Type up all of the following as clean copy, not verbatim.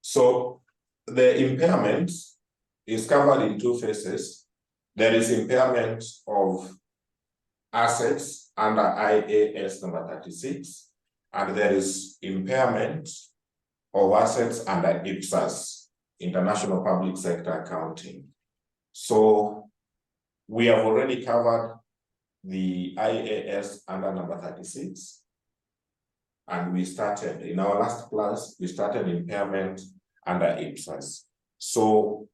So the impairment is covered in two phases. There is impairment of assets under IAS number 36, and there is impairment of assets under IPSAS, International Public Sector Accounting. So we have already covered the IAS under number 36, and we started, in our last class, we started impairment under IPSAS. So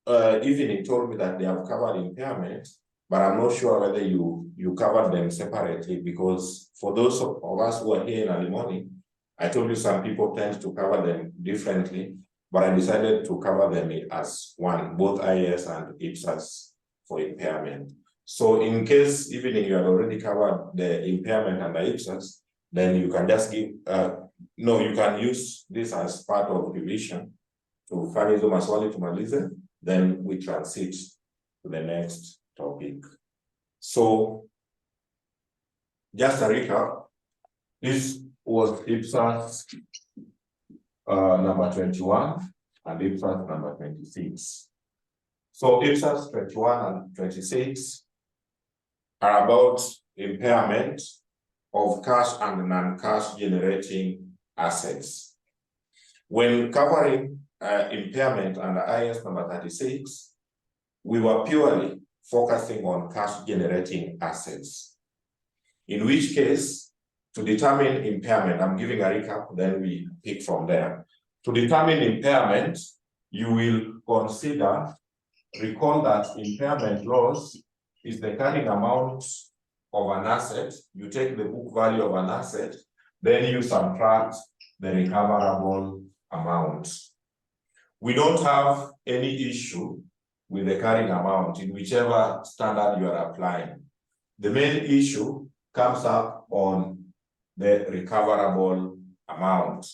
even he told me that they have covered impairment, but I'm not sure whether you covered them separately, because for those of us who are here in early morning, I told you some people tend to cover them differently, but I decided to cover them as one, both IAS and IPSAS for impairment. So in case even if you had already covered the impairment under IPSAS, then you can just give, you can use this as part of revision to fanya hizo maswali tumalize, then we transit to the next topic. So just a recap, this was IPSAS number 21 and IPSAS number 26. So IPSAS 21 and 26 are about impairment of cash and non-cash generating assets. When covering impairment under IAS number 36, we were purely focusing on cash generating assets. In which case, to determine impairment, I'm giving a recap, then we pick from there. To determine impairment, you will consider, recall that impairment loss is the carrying amount of an asset. You take the book value of an asset, then you subtract the recoverable amount. We don't have any issue with the carrying amount in whichever standard you are applying. The main issue comes up on the recoverable amount.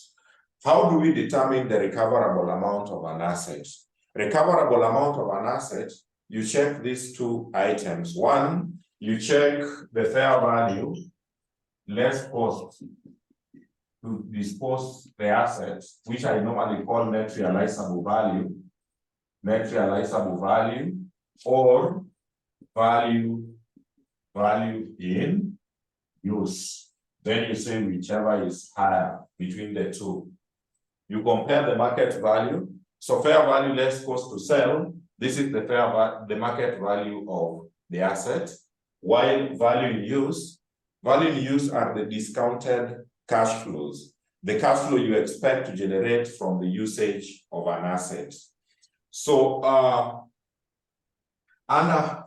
How do we determine the recoverable amount of an asset? Recoverable amount of an asset, you check these two items. One, you check the fair value less cost to dispose the assets, which I normally call net realizable value, or value in use. Then you say whichever is higher between the two. You compare the market value. So fair value less cost to sell. This is the market value of the asset. While value in use are the discounted cash flows. The cash flow you expect to generate from the usage of an asset. So under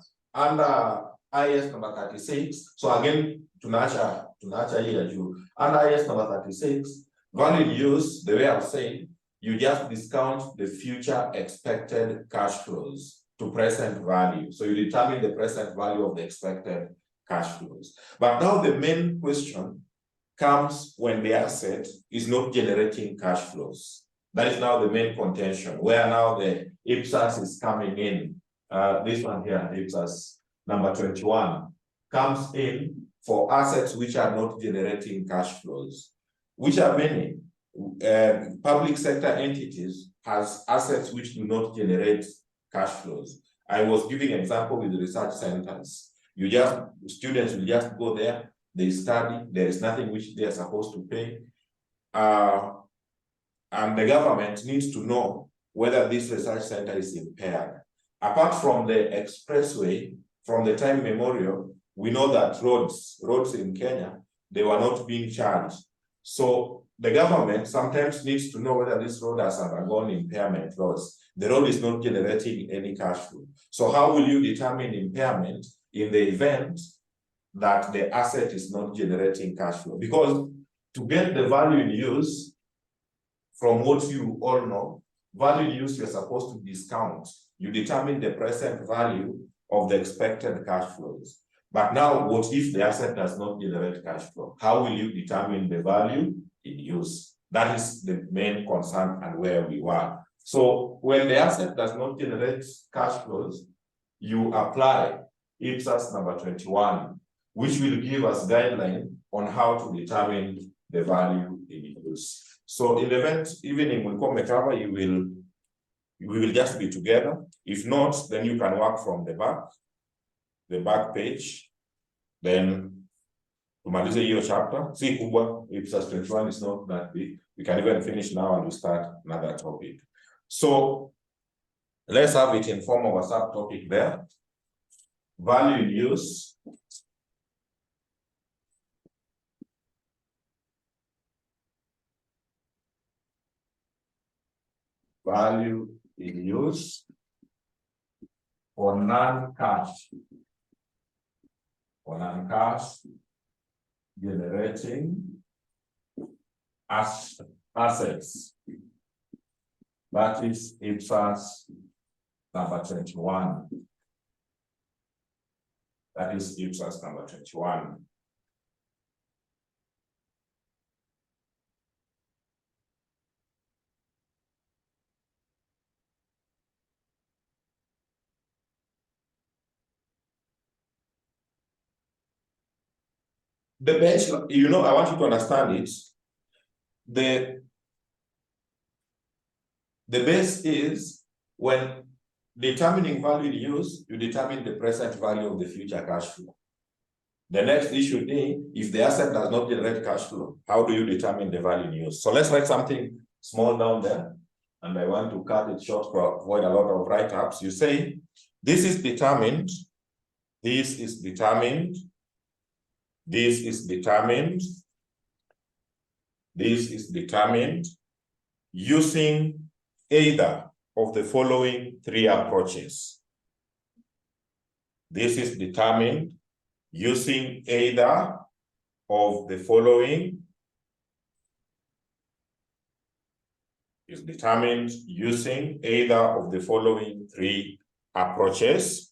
IAS number 36, so again, tunacha here juu. Under IAS number 36, value in use, the way I've said, you just discount the future expected cash flows to present value. So you determine the present value of the expected cash flows. But now the main question comes when the asset is not generating cash flows. That is now the main contention, where now the IPSAS is coming in. This one here, IPSAS number 21, comes in for assets which are not generating cash flows, which are many. Public sector entities has assets which do not generate cash flows. I was giving an example with the research centers. Students will just go there, they study, there is nothing which they are supposed to pay. And the government needs to know whether this research center is impaired. Apart from the expressway, from the time memorial, we know that roads in Kenya, they were not being charged. So the government sometimes needs to know whether this road has undergone impairment loss. The road is not generating any cash flow. So how will you determine impairment in the event that the asset is not generating cash flow? Because to get the value in use, from what you all know, value in use you're supposed to discount. You determine the present value of the expected cash flows. But now, what if the asset does not generate cash flow? How will you determine the value in use? That is the main concern and where we were. So when the asset does not generate cash flows, you apply IPSAS number 21, which will give us guideline on how to determine the value in use. So in the event evening will come recover, we will just be together. If not, then you can work from the back page. Then tumalize hiyo chapter. Si kubwa, IPSAS 21 is not that big. We can even finish now and we start another topic. So let's have it in form of a subtopic there. Value in use. Value in use for non-cash. For non-cash generating assets. That is IPSAS number 21. That is IPSAS number 21. The base, you know, I want you to understand it. The base is when determining value in use, you determine the present value of the future cash flow. The next issue is, if the asset does not generate cash flow, how do you determine the value in use? So let's write something small down there, and I want to cut it short to avoid a lot of write-ups. You say, this is determined, this is determined, this is determined, this is determined using either of the following three approaches. This is determined using either of the following. Is determined using either of the following three approaches.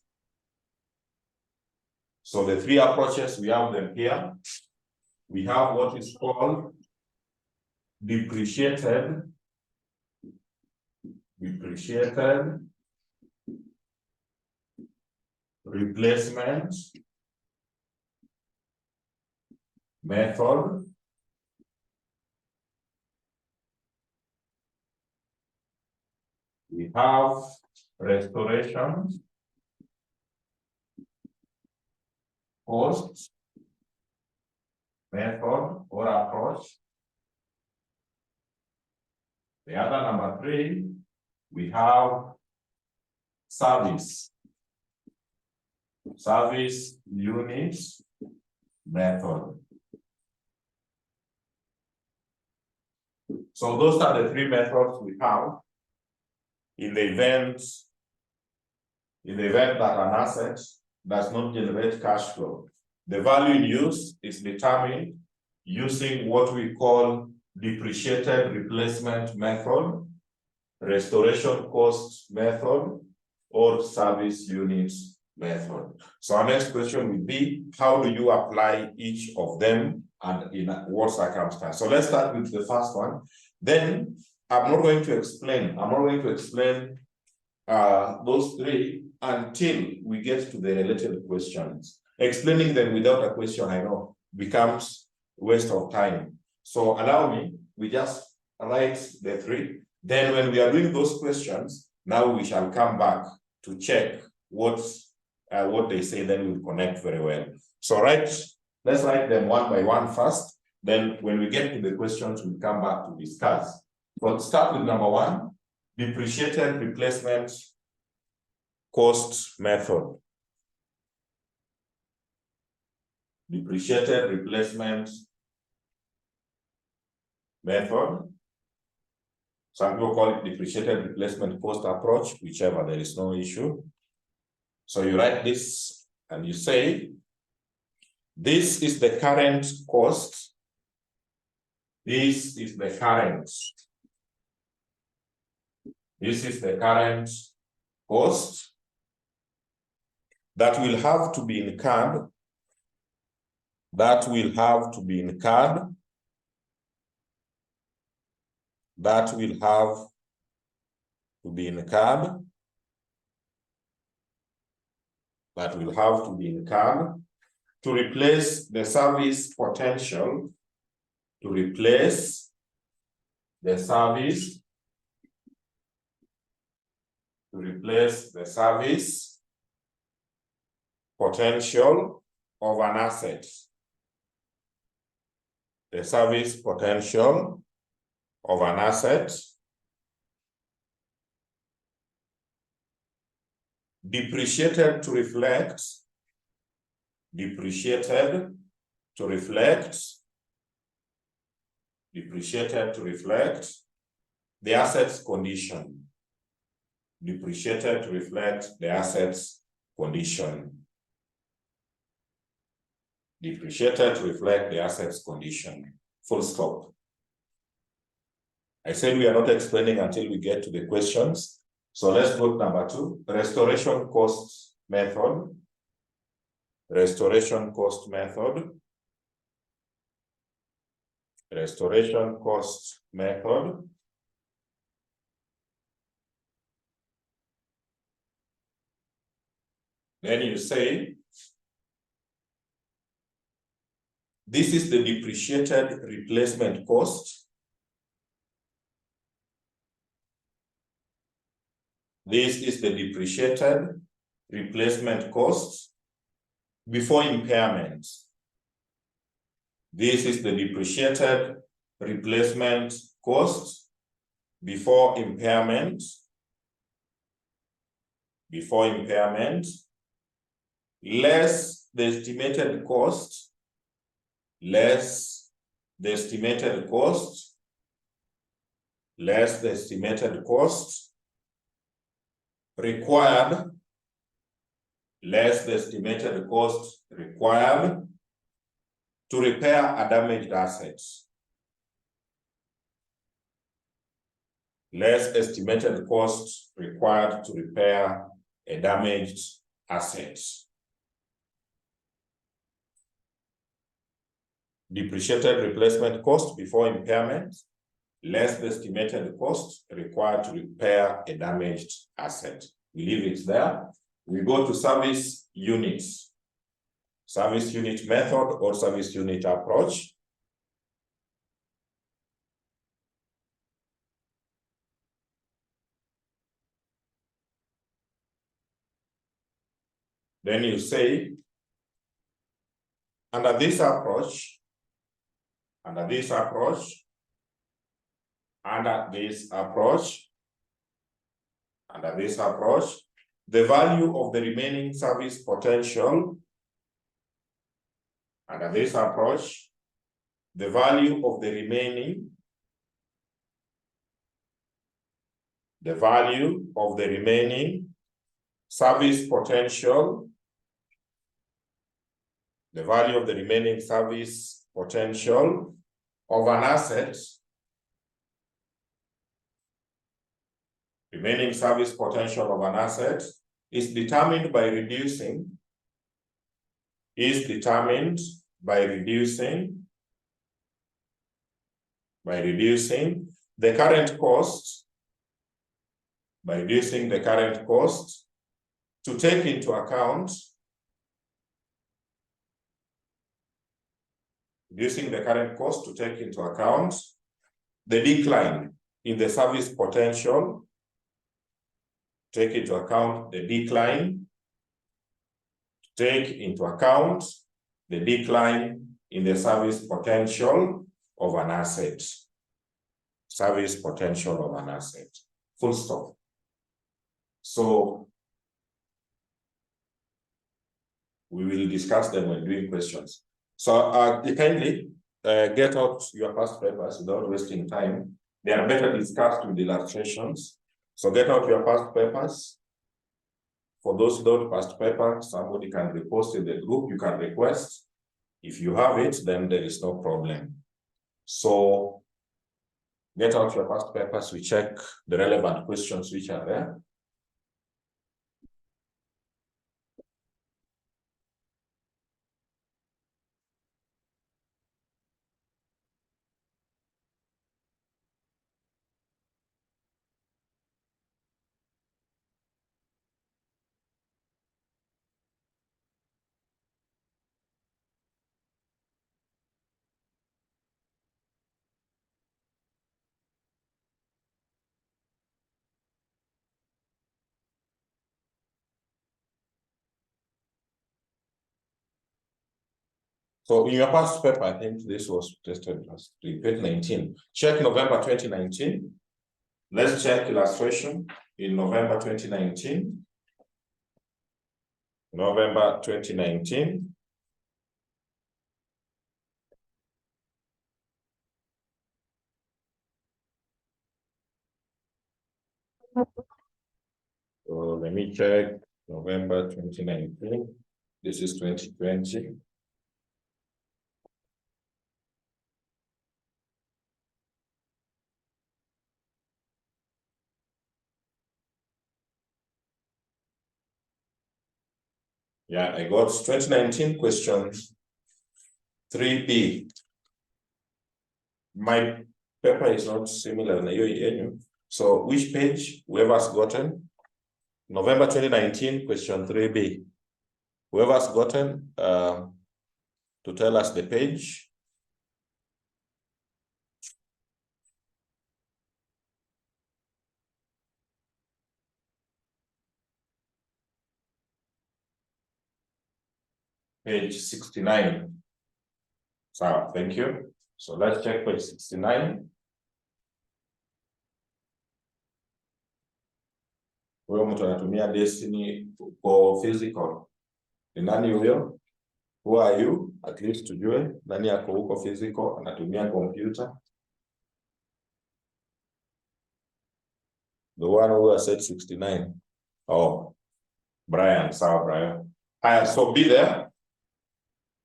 So the three approaches, we have them here. We have what is called depreciated replacement method. We have restoration cost method or approach. The other number three, we have service units method. So those are the three methods we have in the event that an asset does not generate cash flow. The value in use is determined using what we call depreciated replacement method, restoration cost method, or service units method. So our next question will be, how do you apply each of them and in what circumstance? So let's start with the first one. Then I'm not going to explain those three until we get to the related questions. Explaining them without a question, I know, becomes a waste of time. So allow me, we just write the three. Then when we are doing those questions, now we shall come back to check what they say, then we'll connect very well. So let's write them one by one first. Then when we get to the questions, we'll come back to discuss. But start with number one, depreciated replacement cost method. Depreciated replacement method. Some people call it depreciated replacement cost approach, whichever, there is no issue. So you write this and you say, this is the current cost. This is the current. This is the current cost that will have to be incurred. That will have to be incurred. That will have to be incurred. That will have to be incurred to replace the service potential, to replace the service to replace the service potential of an asset. The service potential of an asset depreciated to reflect the asset's condition. Depreciated to reflect the asset's condition. Depreciated to reflect the asset's condition. Full stop. I said we are not explaining until we get to the questions. So let's go to number 2, restoration cost method. Restoration cost method. Restoration cost method. Then you say, this is the depreciated replacement cost. This is the depreciated replacement cost before impairment. This is the depreciated replacement cost before impairment. Before impairment, less the estimated cost, less the estimated cost, less the estimated cost required, less the estimated cost required to repair a damaged asset. Less estimated cost required to repair a damaged asset. Depreciated replacement cost before impairment, less the estimated cost required to repair a damaged asset. We leave it there. We go to service units. Service unit method or service unit approach. Then you say, under this approach, the value of the remaining service potential, under this approach, the value of the remaining service potential, the value of the remaining service potential of an asset, remaining service potential of an asset is determined by reducing, the current cost, to take into account, the decline in the service potential, take into account the decline in the service potential of an asset. Full stop. So we will discuss them when doing questions. So kindly get out your past papers without wasting time. They are better discussed with illustrations. So get out your past papers. For those without past papers, somebody can repost in the group. You can request. If you have it, then there is no problem. So get out your past papers. We check the relevant questions which are there. So in your past paper, I think this was tested as 2019. Check November 2019. Let's check illustration in November 2019. November 2019. So let me check November 2019. This is 2020. Yeah, I got 2019 question 3B. My paper is not similar. So which page? Whoever's gotten November 2019 question 3B. Whoever's gotten to tell us the page. Page 69. So thank you. So let's check page 69. Huyo mtu anatumia destiny for physical. Ni nani huyo? Who are you? At least tujue nani ako huko physical anatumia computer. The one who has said 69. Oh, Brian. Sawa, Brian. So be there.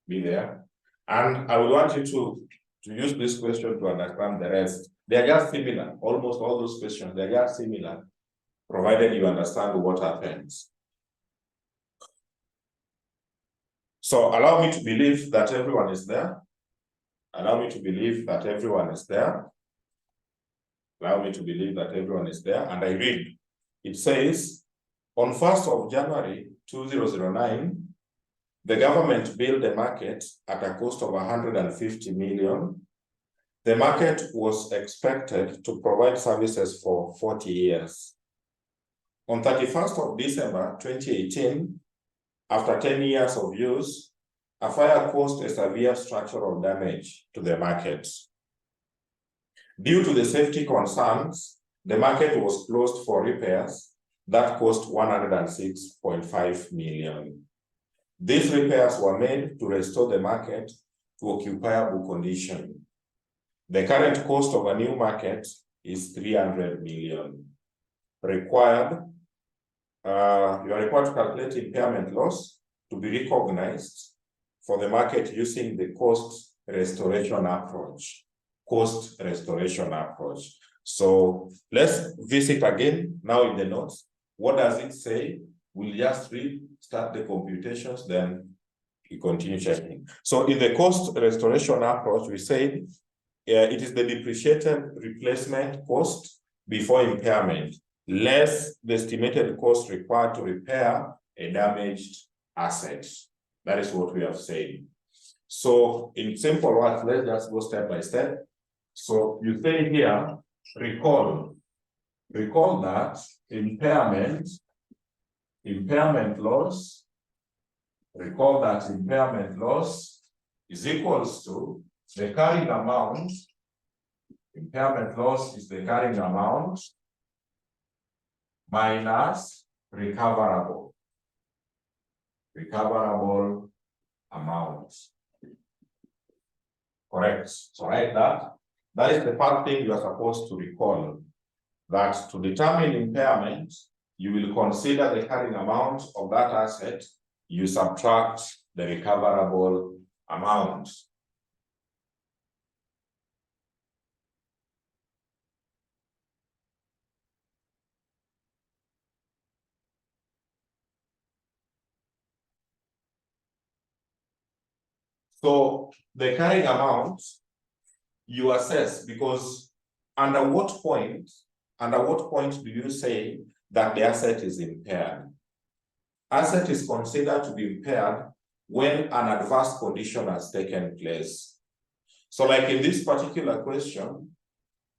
Be there. And I would want you to use this question to understand the rest. They are just similar. Almost all those questions, they are just similar, provided you understand what happens. So allow me to believe that everyone is there. Allow me to believe that everyone is there. Allow me to believe that everyone is there. And I read. It says, on 1st of January 2009, the government built a market at a cost of 150 million. The market was expected to provide services for 40 years. On 31st of December 2018, after 10 years of use, a fire caused a severe structural damage to the market. Due to the safety concerns, the market was closed for repairs that cost 106.5 million. These repairs were made to restore the market to occupiable condition. The current cost of a new market is 300 million. You are required to calculate impairment loss to be recognized for the market using the cost restoration approach. Cost restoration approach. So let's visit again now in the notes. What does it say? We'll just start the computations, then we continue checking. So in the cost restoration approach, we said it is the depreciated replacement cost before impairment, less the estimated cost required to repair a damaged asset. That is what we have said. So in simple words, let's just go step by step. So you say here, recall that impairment loss, recall that impairment loss is equals to the carrying amount. Impairment loss is the carrying amount minus recoverable amount. Correct. So write that. That is the first thing you are supposed to recall. That to determine impairment, you will consider the carrying amount of that asset. You subtract the recoverable amount. So the carrying amount you assess, because under what point do you say that the asset is impaired? Asset is considered to be impaired when an adverse condition has taken place. So like in this particular question,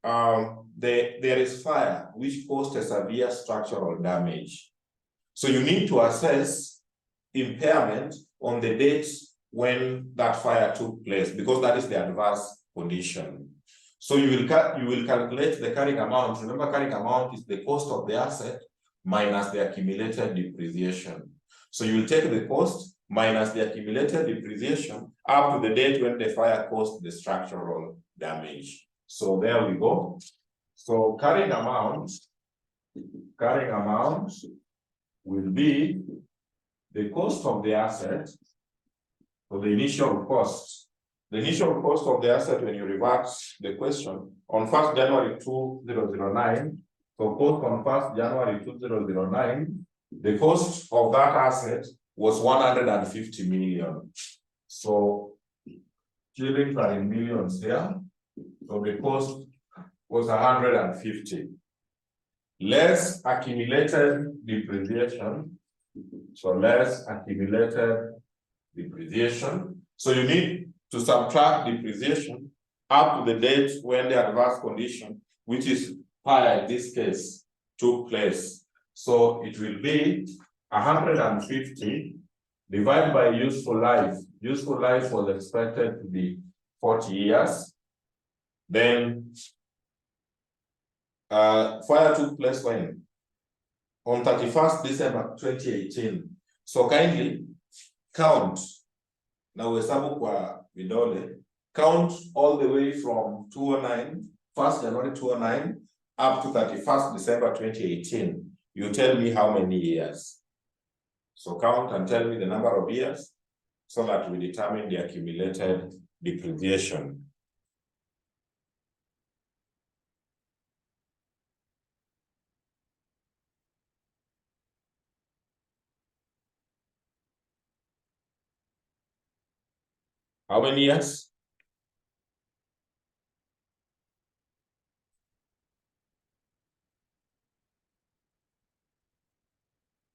there is fire which caused a severe structural damage. So you need to assess impairment on the date when that fire took place, because that is the adverse condition. So you will calculate the carrying amount. Remember, carrying amount is the cost of the asset minus the accumulated depreciation. So you will take the cost minus the accumulated depreciation up to the date when the fire caused the structural damage. So there we go. So carrying amount will be the cost of the asset, so the initial cost. The initial cost of the asset, when you reverse the question, on 1st January 2009, so cost on 1st January 2009, the cost of that asset was 150 million. So shillings are in millions there. So the cost was 150. Less accumulated depreciation. So less accumulated depreciation. So you need to subtract depreciation up to the date when the adverse condition, which is fire in this case, took place. So it will be 150 divided by useful life. Useful life was expected to be 40 years. Then fire took place when? On 31st December 2018. So kindly count. Now we kwa vidole. Count all the way from 2009, 1st January 2009, up to 31st December 2018. You tell me how many years. So count and tell me the number of years so that we determine the accumulated depreciation. How many years?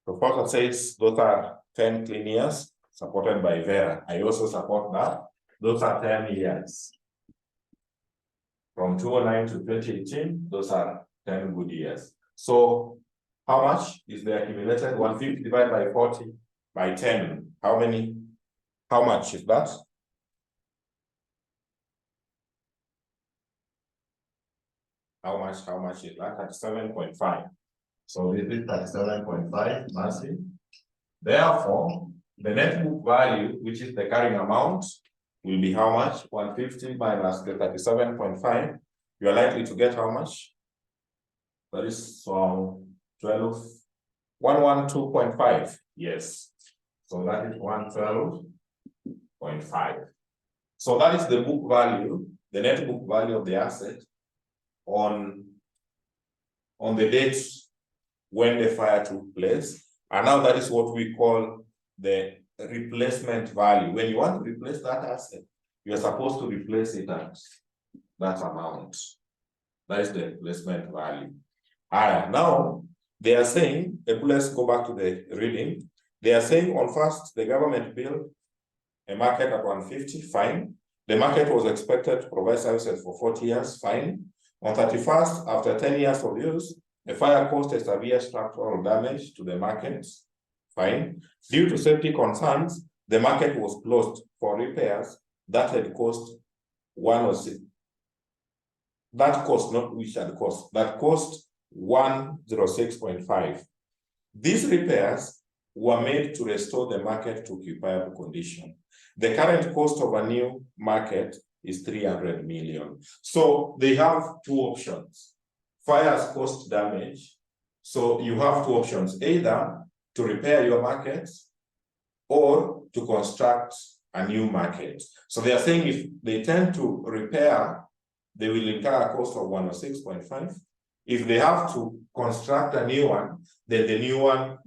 Professor says those are 10 clean years, supported by Vera. I also support that. Those are 10 years. From 2009 to 2018, those are 10 good years. So how much is the accumulated? 150 divided by 40 by 10. How many? How much is that? How much is that? 37.5. So this is 37.5 massive. Therefore, the net book value, which is the carrying amount, will be how much? 150 minus the 37.5. You are likely to get how much? That is 112.5. Yes. So that is 112.5. So that is the book value, the net book value of the asset on the date when the fire took place. And now that is what we call the replacement value. When you want to replace that asset, you are supposed to replace it at that amount. That is the replacement value. Now they are saying, let's go back to the reading. They are saying on first, the government built a market at 150, fine. The market was expected to provide services for 40 years, fine. On 31st, after 10 years of use, the fire caused a severe structural damage to the market, fine. Due to safety concerns, the market was closed for repairs that had cost 106.5. These repairs were made to restore the market to occupiable condition. The current cost of a new market is 300 million. So they have two options. Fires cost damage. So you have two options, either to repair your market or to construct a new market. So they are saying if they tend to repair, they will incur a cost of 106.5. If they have to construct a new one, then the new one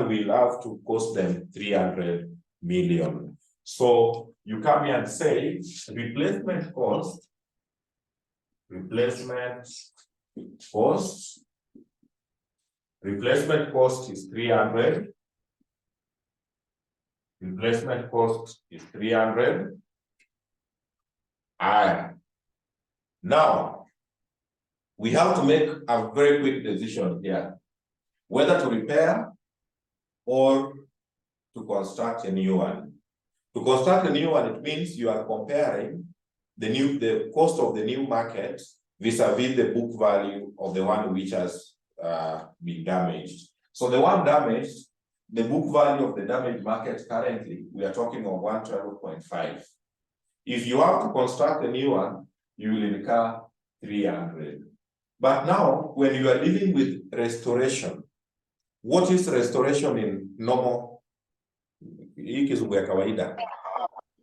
will have to cost them 300 million. So you come here and say replacement cost is 300. Replacement cost is 300. Now we have to make a very quick decision here, whether to repair or to construct a new one. To construct a new one, it means you are comparing the cost of the new market vis-a-vis the book value of the one which has been damaged. So the one damaged, the book value of the damaged market currently, we are talking of 112.5. If you have to construct a new one, you will incur 300. But now, when you are dealing with restoration, what is restoration in normal?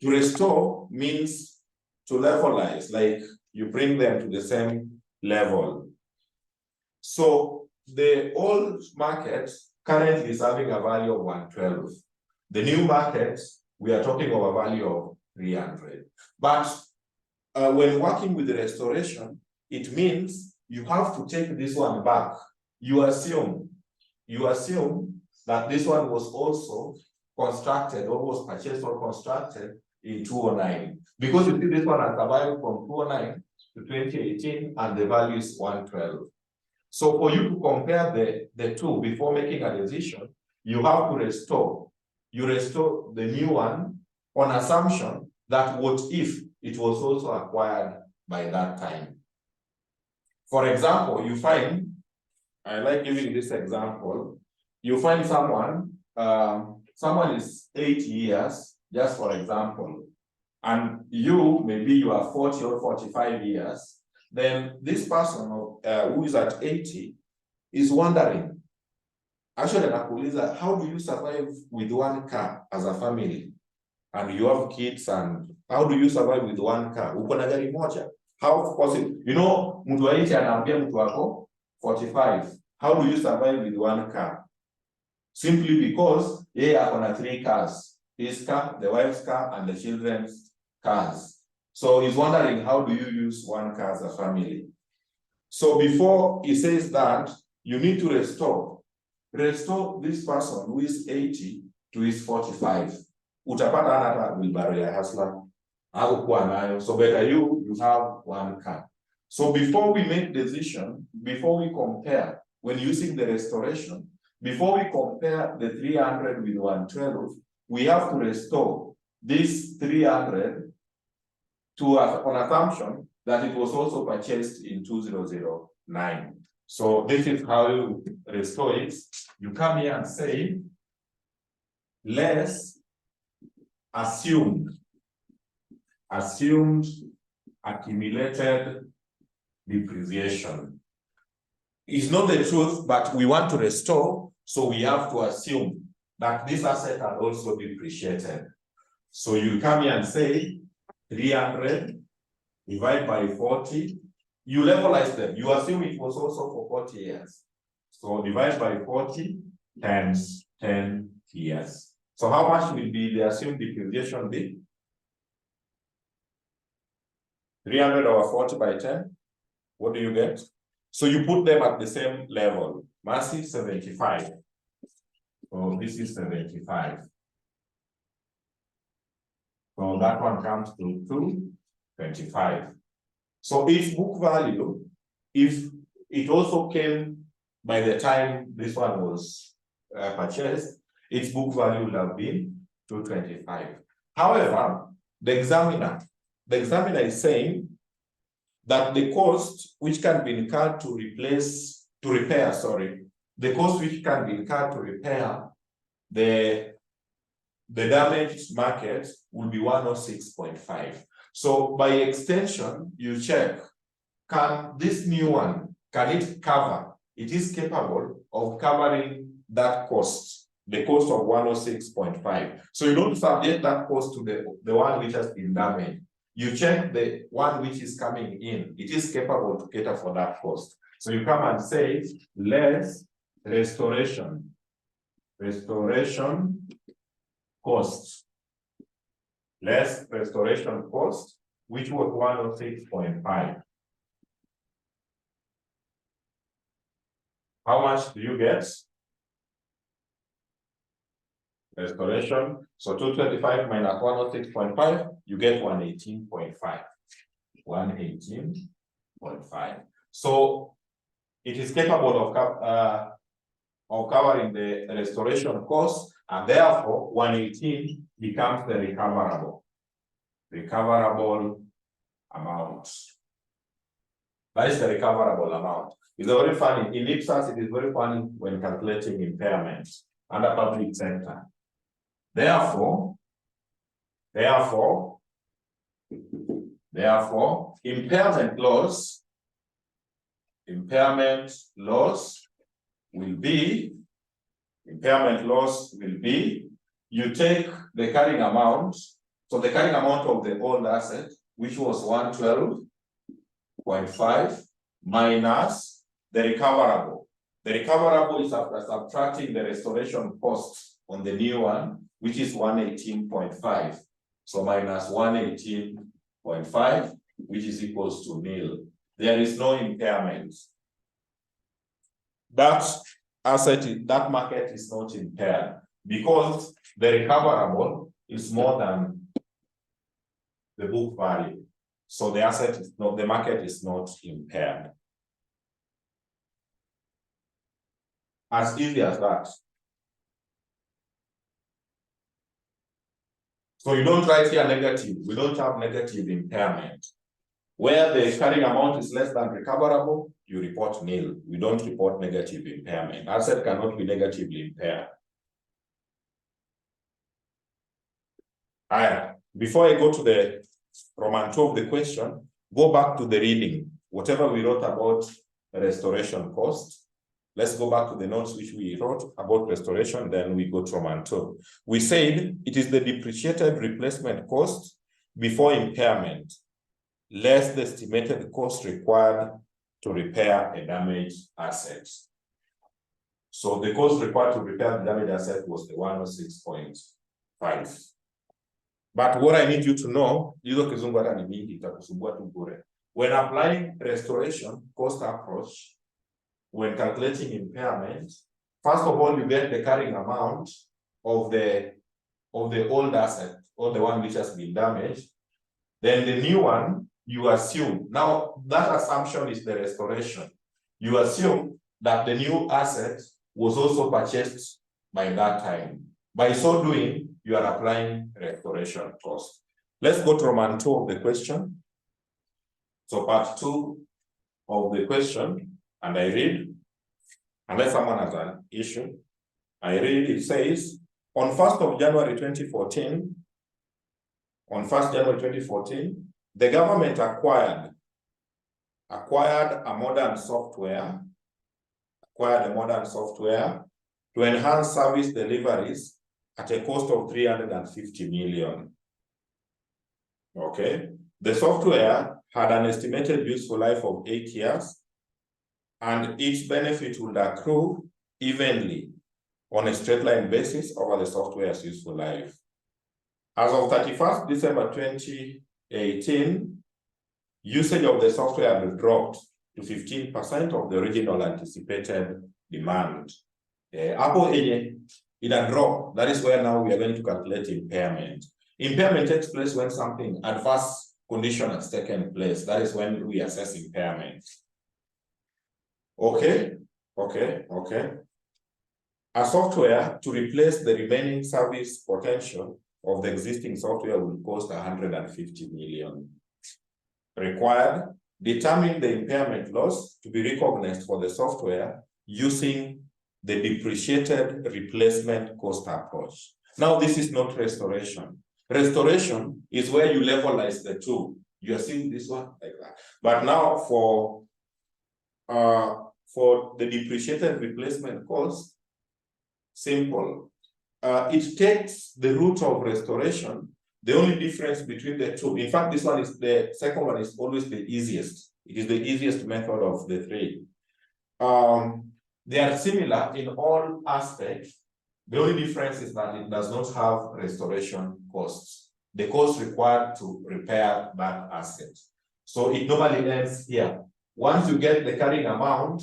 To restore means to levelize, like you bring them to the same level. So the old market currently is having a value of 112. The new market, we are talking of a value of 300. But when working with the restoration, it means you have to take this one back. You assume that this one was also constructed or was purchased or constructed in 2009. Because you see this one has survived from 2009 to 2018 and the value is 112. So for you to compare the two before making a decision, you have to restore. You restore the new one on assumption that what if it was also acquired by that time. For example, you find, I like giving this example, you find someone, someone is 8 years, just for example, and maybe you are 40 or 45 years, then this person who is at 80 is wondering, actually, Nakuuliza, how do you survive with one car as a family? And you have kids, and how do you survive with one car? Uko na gari moja? How possible? You know, mtu wa 80 anaambia mtu wako 45. How do you survive with one car? Simply because they are on 3 cars. His car, the wife's car, and the children's cars. So he's wondering, how do you use one car as a family? So before he says that, you need to restore this person who is 80 to his 45. Utapata hata wheelbarrow ya hustler hakukuwa nayo. So better you have one car. So before we make decision, before we compare, when using the restoration, before we compare the 300 with 112, we have to restore this 300 on assumption that it was also purchased in 2009. So this is how you restore it. You come here and say, less assumed accumulated depreciation. It's not the truth, but we want to restore, so we have to assume that this asset had also depreciated. So you come here and say 300 divide by 40. You levelize them. You assume it was also for 40 years. So divide by 40 times 10 years. So how much will be the assumed depreciation be? 300 over 40 by 10. What do you get? So you put them at the same level. Massive 75. So this is 75. So that one comes to 225. So its book value, if it also came by the time this one was purchased, its book value would have been 225. However, the examiner is saying that the cost which can be incurred to repair the damaged market will be 106.5. So by extension, you check, can this new one, can it cover? It is capable of covering that cost, the cost of 106.5. So you don't subject that cost to the one which has been damaged. You check the one which is coming in. It is capable to cater for that cost. So you come and say, less restoration cost. Less restoration cost, which was 106.5. How much do you get? Restoration. So 225 minus 106.5, you get 118.5. 118.5. So it is capable of covering the restoration cost, And therefore, 118 becomes the recoverable amount. That is the recoverable amount. It's very funny. In IPSAS, it is very funny when calculating impairment under public sector. Therefore, impairment loss will be, you take the carrying amount, so the carrying amount of the old asset, which was 112.5 minus the recoverable. The recoverable is after subtracting the restoration cost on the new one, which is 118.5. So minus 118.5, which is equals to nil. There is no impairment. That asset, that market is not impaired because the recoverable is more than the book value. So the asset is not, the market is not impaired. As easy as that. So you don't write here negative. We don't have negative impairment. Where the carrying amount is less than recoverable, you report nil. We don't report negative impairment. Asset cannot be negatively impaired. All right. Before I go to the Roman 2 of the question, go back to the reading. Whatever we wrote about restoration cost, let's go back to the notes which we wrote about restoration, then we go to Roman 2. We said it is the depreciated replacement cost before impairment, less the estimated cost required to repair a damaged asset. So the cost required to repair the damaged asset was the 106.5. But what I need you to know, when applying restoration cost approach, when calculating impairment, first of all, you get the carrying amount of the old asset, or the one which has been damaged. Then the new one, you assume, now that assumption is the restoration. You assume that the new asset was also purchased by that time. By so doing, you are applying restoration cost. Let's go to Roman 2 of the question. So part 2 of the question, and I read, unless someone has an issue, I read, it says, on 1st of January 2014, the government acquired a modern software to enhance service deliveries at a cost of 350 million. Okay. The software had an estimated useful life of 8 years, and each benefit would accrue evenly on a straight line basis over the software's useful life. As of 31st December 2018, usage of the software had dropped to 15% of the original anticipated demand. Apple it had dropped. That is where now we are going to calculate impairment. Impairment takes place when something adverse condition has taken place. That is when we assess impairment. Okay. A software to replace the remaining service potential of the existing software will cost 150 million. Required, determine the impairment loss to be recognized for the software using the depreciated replacement cost approach. Now, this is not restoration. Restoration is where you levelize the two. You are seeing this one like that. But now for the depreciated replacement cost, simple. It takes the root of restoration. The only difference between the two, in fact, the second one is always the easiest. It is the easiest method of the three. They are similar in all aspects. The only difference is that it does not have restoration costs, the cost required to repair that asset. So it normally ends here. Once you get the carrying amount,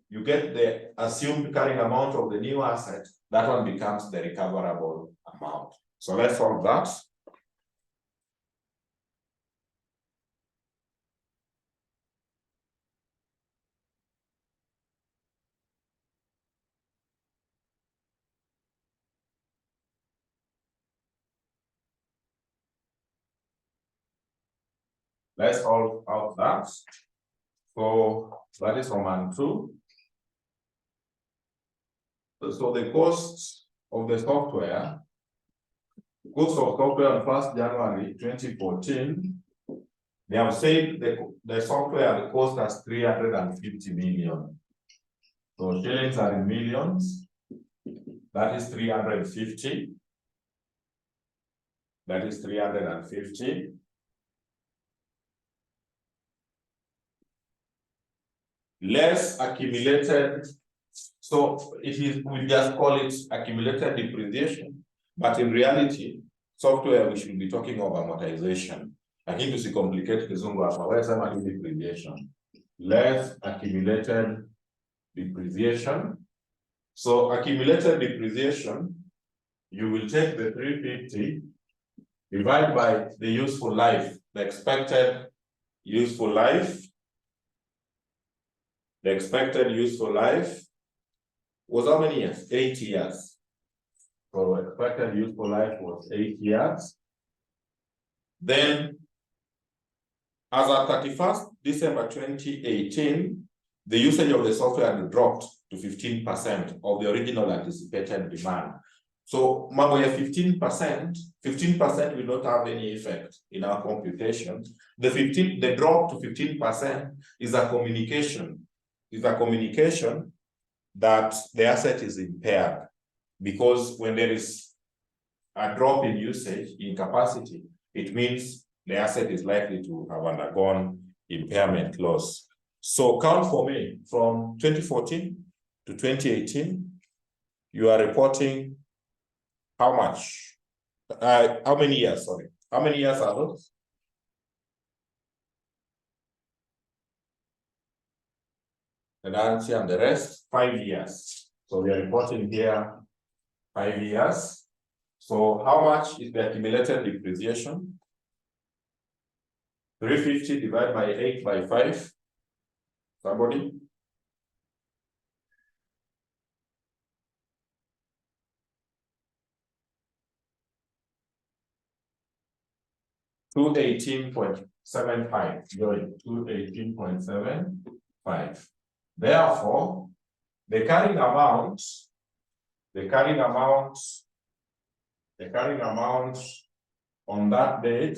you get the assumed carrying amount of the new asset, that one becomes the recoverable amount. So let's solve that. Let's solve out that. So that is Roman 2. So the cost of the software, cost of software on 1st January 2014, they have said the software, the cost has 350 million. So shillings are in millions. That is 350. That is 350. Less accumulated. So it is, we just call it accumulated depreciation. But in reality, software, we should be talking of amortization. Lakini tusicomplicate kizungu hapa, wewe sema tu depreciation. Less accumulated depreciation. So accumulated depreciation, you will take the 350, divide by the useful life, the expected useful life. The expected useful life was how many years? 8 years. So expected useful life was 8 years. Then, as at 31st December 2018, the usage of the software had dropped to 15% of the original anticipated demand. So, mambo ya 15% will not have any effect in our computation. The drop to 15% is a communication. Is a communication that the asset is impaired, because when there is a drop in usage, in capacity, it means the asset is likely to have undergone impairment loss. So count for me from 2014 to 2018, you are reporting how much? How many years, sorry? How many years are those? And the rest, 5 years. So we are reporting here 5 years. So how much is the accumulated depreciation? 350 divided by 8 by 5. Somebody? $218.75. 218.75. Therefore, the carrying amount on that date,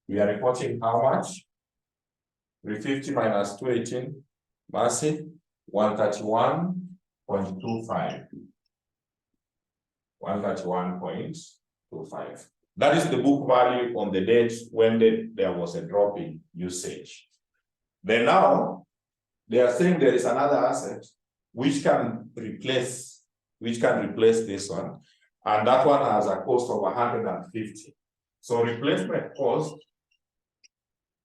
we are reporting how much? 350 minus 218, massive, 131.25. 131.25. That is the book value on the date when there was a drop in usage. Then now, they are saying there is another asset which can replace this one, and that one has a cost of 150. So replacement cost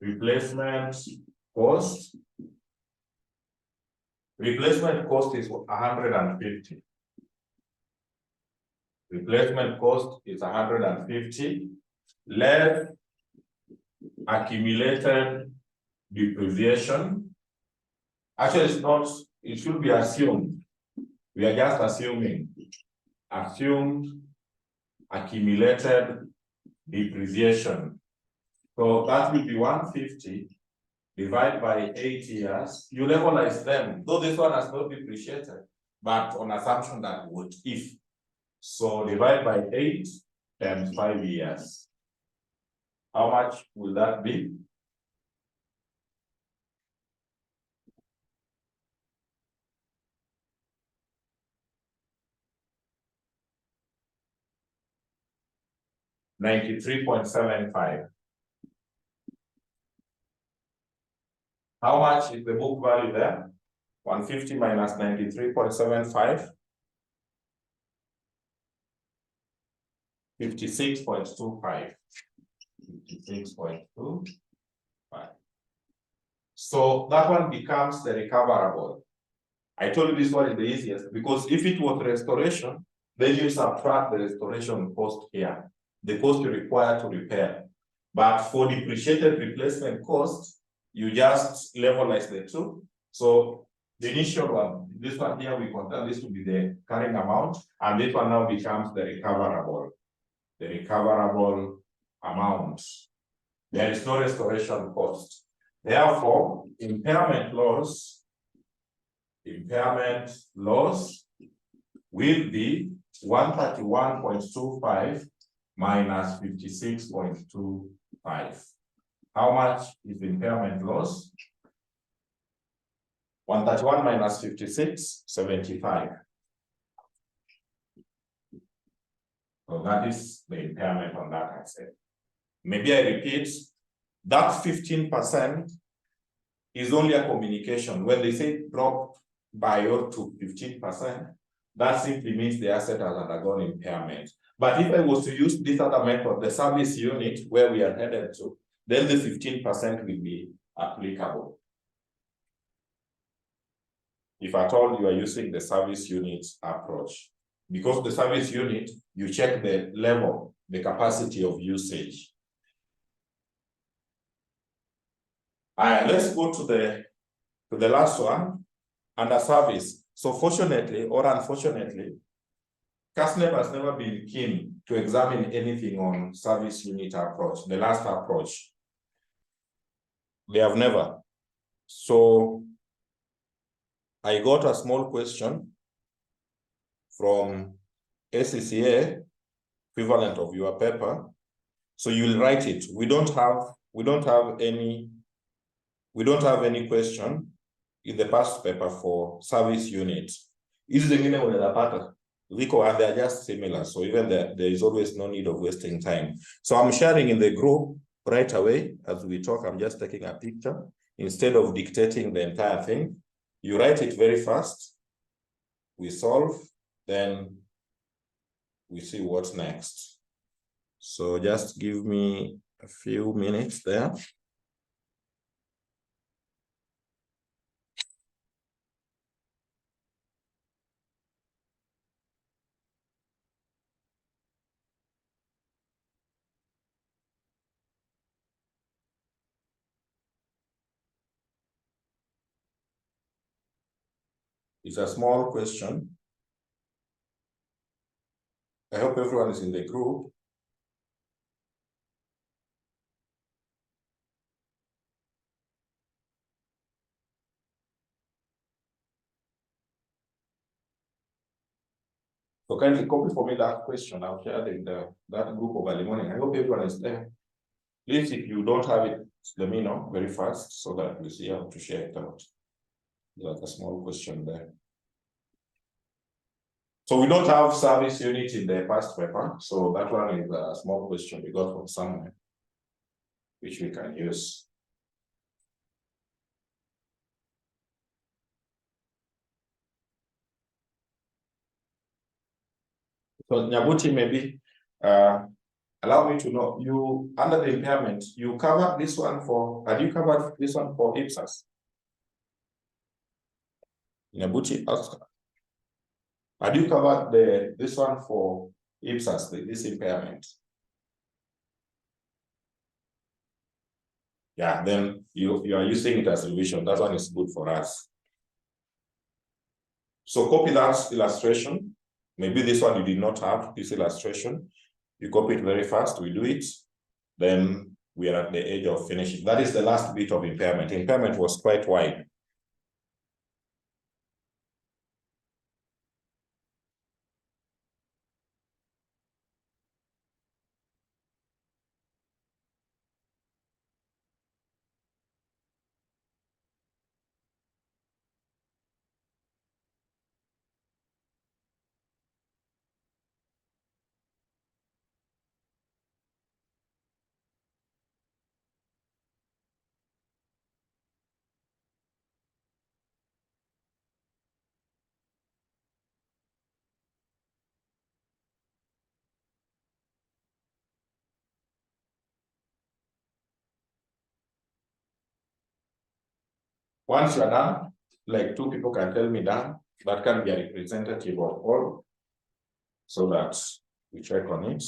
is 150. Replacement cost is 150 less accumulated depreciation. Actually, it's not, it should be assumed. We are just assuming. Assumed accumulated depreciation. So that will be 150 divided by 8 years. You levelize them, though this one has not depreciated, but on assumption that would if. So divide by 8 times 5 years. How much will that be? $93.75. How much is the book value there? 150 minus 93.75. 56.25. 56.25. So that one becomes the recoverable. I told you this one is the easiest because if it was restoration, then you subtract the restoration cost here, the cost you require to repair. But for depreciated replacement cost, you just levelize the two. So the initial one, this one here, we consider this to be the carrying amount, and this one now becomes the recoverable amount. There is no restoration cost. Therefore, impairment loss will be 131.25 minus 56.25. How much is the impairment loss? 131 minus 56, 75. So that is the impairment on that asset. Maybe I repeat, that 15% is only a communication. When they say drop by up to 15%, that simply means the asset has undergone impairment. But if I was to use this other method, the service unit, where we are headed to, then the 15% will be applicable. If at all you are using the service unit approach. Because the service unit, you check the level, the capacity of usage. Let's go to the last one, under service. So fortunately or unfortunately, CASNEP has never been keen to examine anything on service unit approach, the last approach. They have never. So I got a small question from SCCA, equivalent of your paper. So you'll write it. We don't have any question in the past paper for service unit. Hizi zingine unapata Rico, and they are just similar. So even there is always no need of wasting time. So I'm sharing in the group right away as we talk. I'm just taking a picture instead of dictating the entire thing. You write it very fast. We solve, then we see what's next. So just give me a few minutes there. It's a small question. I hope everyone is in the group. So kindly copy for me that question. I'll share it in that group of early morning. I hope everyone is there. Please, if you don't have it, let me know very fast so that we see how to share it out. There's a small question there. So we don't have service unit in the past paper. So that one is a small question we got from somewhere, which we can use. So Nyabuti, maybe allow me to know, you, under the impairment, you covered this one for, had you covered this one for IPSAS? Nyabuti, had you covered this one for IPSAS, this impairment? Yeah, then you are using it as revision. That one is good for us. So copy that illustration. Maybe this one you did not have, this illustration. You copy it very fast, we do it. Then we are at the edge of finishing. That is the last bit of impairment. Impairment was quite wide. Once you're done, like 2 people can tell me done, that can be a representative of all, so that we check on it.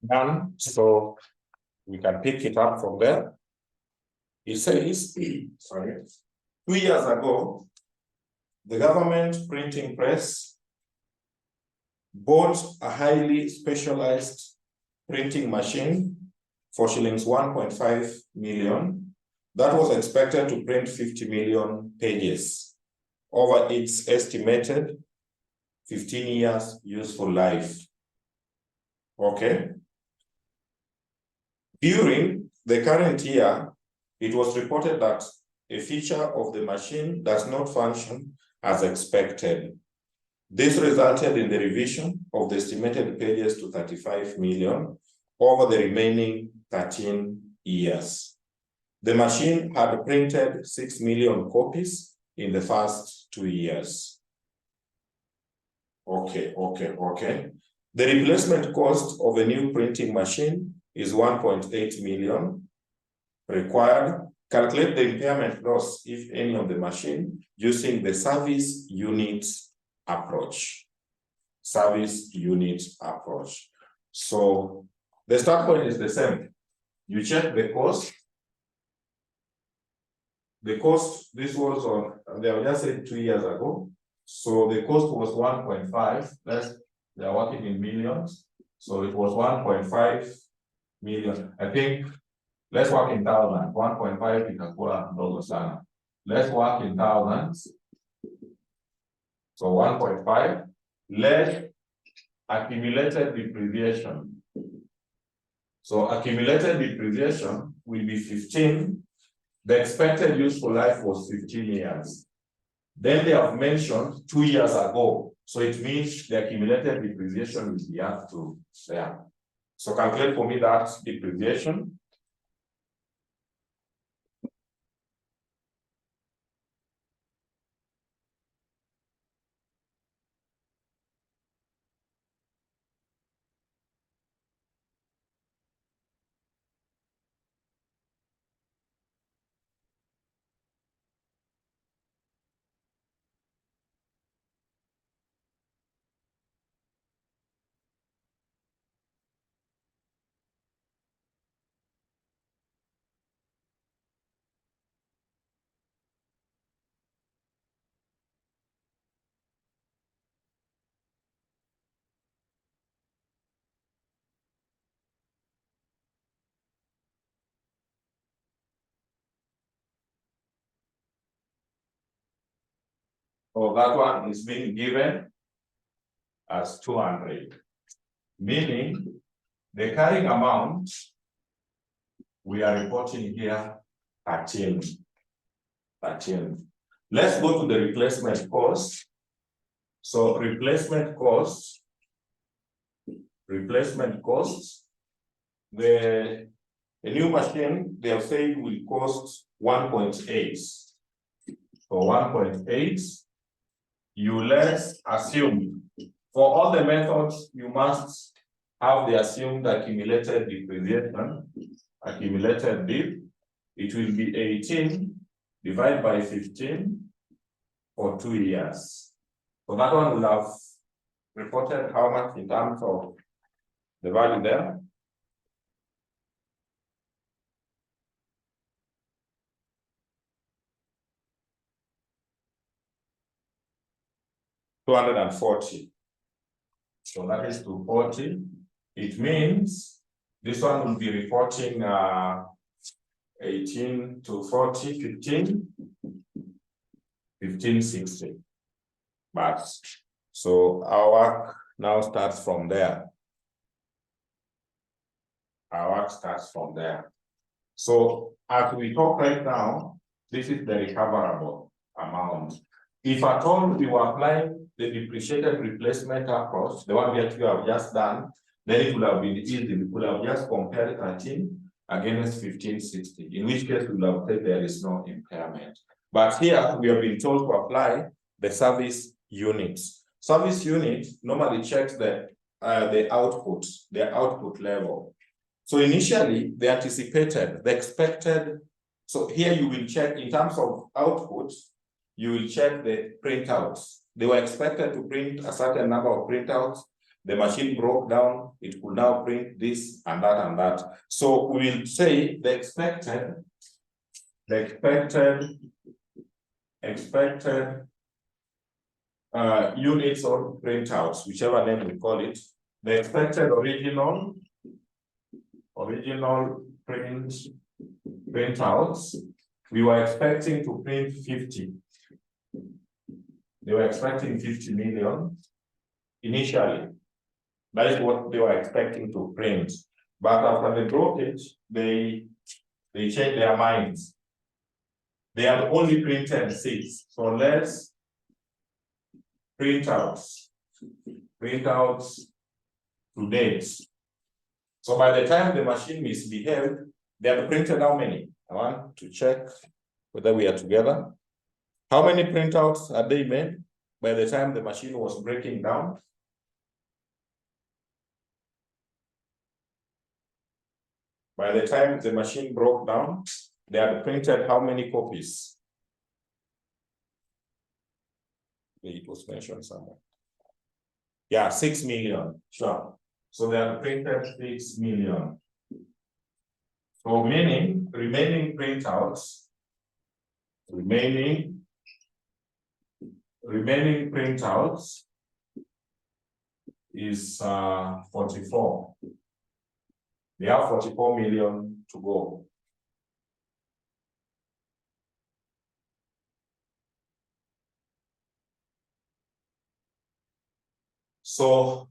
done. So we can pick it up from there. It says, sorry, 2 years ago, the government printing press bought a highly specialized printing machine for shillings 1.5 million. That was expected to print 50 million pages over its estimated 15 years useful life. Okay. During the current year, it was reported that a feature of the machine does not function as expected. This resulted in the revision of the estimated pages to 35 million over the remaining 13 years. The machine had printed 6 million copies in the first 2 years. Okay. The replacement cost of a new printing machine is 1.8 million required. Calculate the impairment loss, if any, of the machine using the service unit approach. Service unit approach. So the start point is the same. You check the cost. The cost, this was on, they were just said 2 years ago. So the cost was 1.5. They are working in millions. So it was 1.5 million. I think, let's work in thousands. 1.5 itakuwa ndogo sana. Let's work in thousands. So 1.5 less accumulated depreciation. So accumulated depreciation will be 15. The expected useful life was 15 years. Then they have mentioned 2 years ago. So it means the accumulated depreciation will be up to there. So calculate for me that depreciation. So that one is being given as 200, meaning the carrying amount we are reporting here 13. Let's go to the replacement cost. So replacement cost, the new machine they have said will cost 1.8. So 1.8. You let's assume for all the methods, you must have the assumed accumulated depreciation, accumulated dip. It will be 18 divided by 15 for 2 years. So that one will have reported how much in terms of the value there. $240. So that is 240. It means this one will be reporting 18 to 40, 15, 1560. But so our work now starts from there. Our work starts from there. So as we talk right now, this is the recoverable amount. If at all we were applying the depreciated replacement approach, the one that you have just done, then it would have been easy. We could have just compared 13 against 1560, in which case we would have said there is no impairment. But here we have been told to apply the service units. Service unit normally checks the output level. So initially, the anticipated, the expected, so here you will check in terms of output, you will check the printouts. They were expected to print a certain number of printouts. the machine broke down, it could now print this and that and that. So we will say the expected units or printouts, whichever name we call it, the expected original printouts, we were expecting to print 50. They were expecting 50 million initially. That is what they were expecting to print. But after the brokerage, they changed their minds. They had only printed 6. So let's printouts to date. So by the time the machine misbehaved, they had printed how many? I want to check whether we are together. How many printouts had they made by the time the machine was breaking down? By the time the machine broke down, they had printed how many copies? It was mentioned somewhere. Yeah, 6 million, sure. So they had printed 6 million. So meaning remaining printouts, remaining printouts is 44. They have 44 million to go. So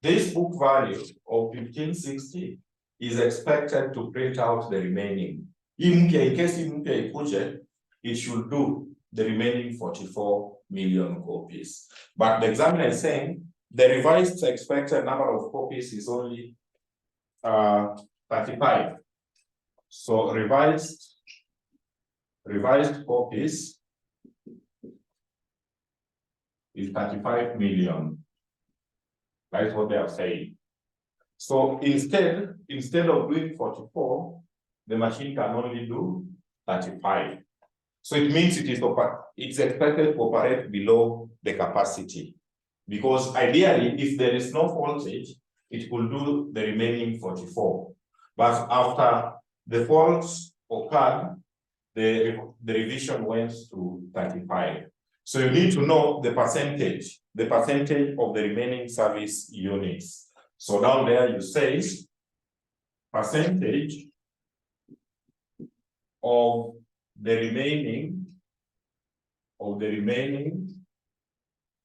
this book value of 1560 is expected to print out the remaining. In case it should do the remaining 44 million copies. But the examiner is saying the revised expected number of copies is only 35. So revised copies is 35 million. That is what they are saying. So instead of doing 44, the machine can only do 35. So it means it's expected to operate below the capacity. Because ideally, if there is no voltage, it will do the remaining 44. But after the faults occurred, the revision went to 35. So you need to know the percentage of the remaining service units. So down there you say percentage of the remaining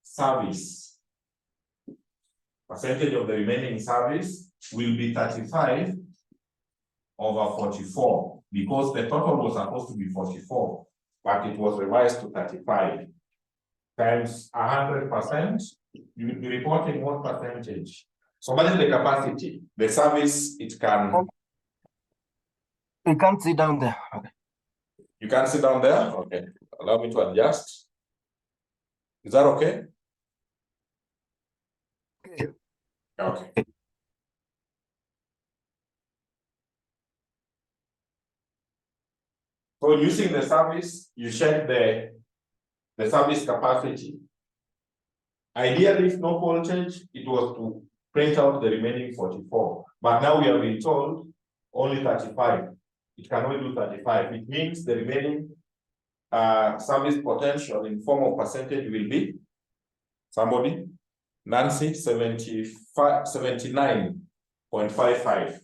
service. Percentage of the remaining service will be 35 over 44 because the total was supposed to be 44, but it was revised to 35 times 100%. You will be reporting what percentage. So what is the capacity? The service it can. You can't sit down there. Okay. You can't sit down there? Okay. Allow me to adjust. Is that okay? Okay. Okay. So using the service, you check the service capacity. Ideally, if no voltage, it was to print out the remaining 44. But now we have been told only 35. It can only do 35. It means the remaining service potential in form of percentage will be somebody? Nancy, 79.55.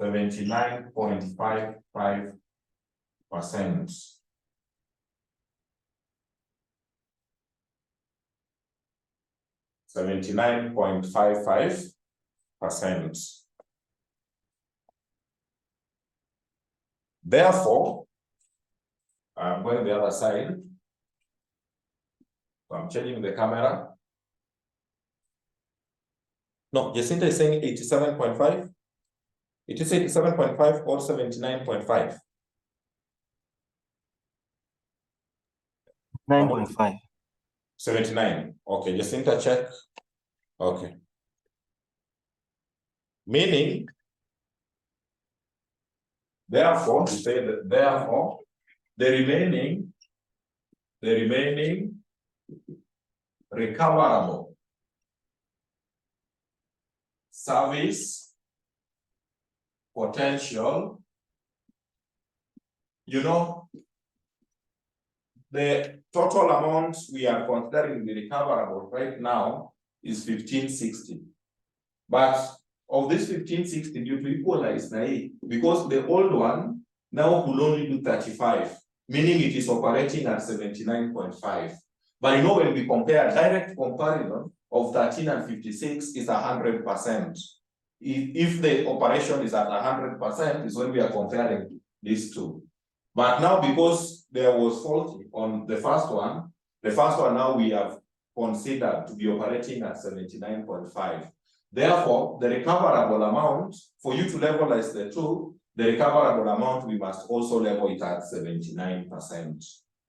79.55%. %. Therefore, I'm going the other side. So I'm changing the camera. No, Jacinta is saying 87.5. It is 87.5 or 79.5. 9.5. 79. Okay, Jacinta, check. Okay. Meaning, therefore, we say that therefore, the remaining recoverable service potential, you know, the total amount we are considering the recoverable right now is 1560. But of this 1560, due to equalize because the old one now will only do 35, meaning it is operating at 79.5. But you know, when we compare direct comparison of 13 and 56 is 100%. If the operation is at 100%, is when we are comparing these two. But now, because there was faulty on the first one now we have considered to be operating at 79.5. Therefore, the recoverable amount, for you to levelize the two, the recoverable amount, we must also level it at 79%.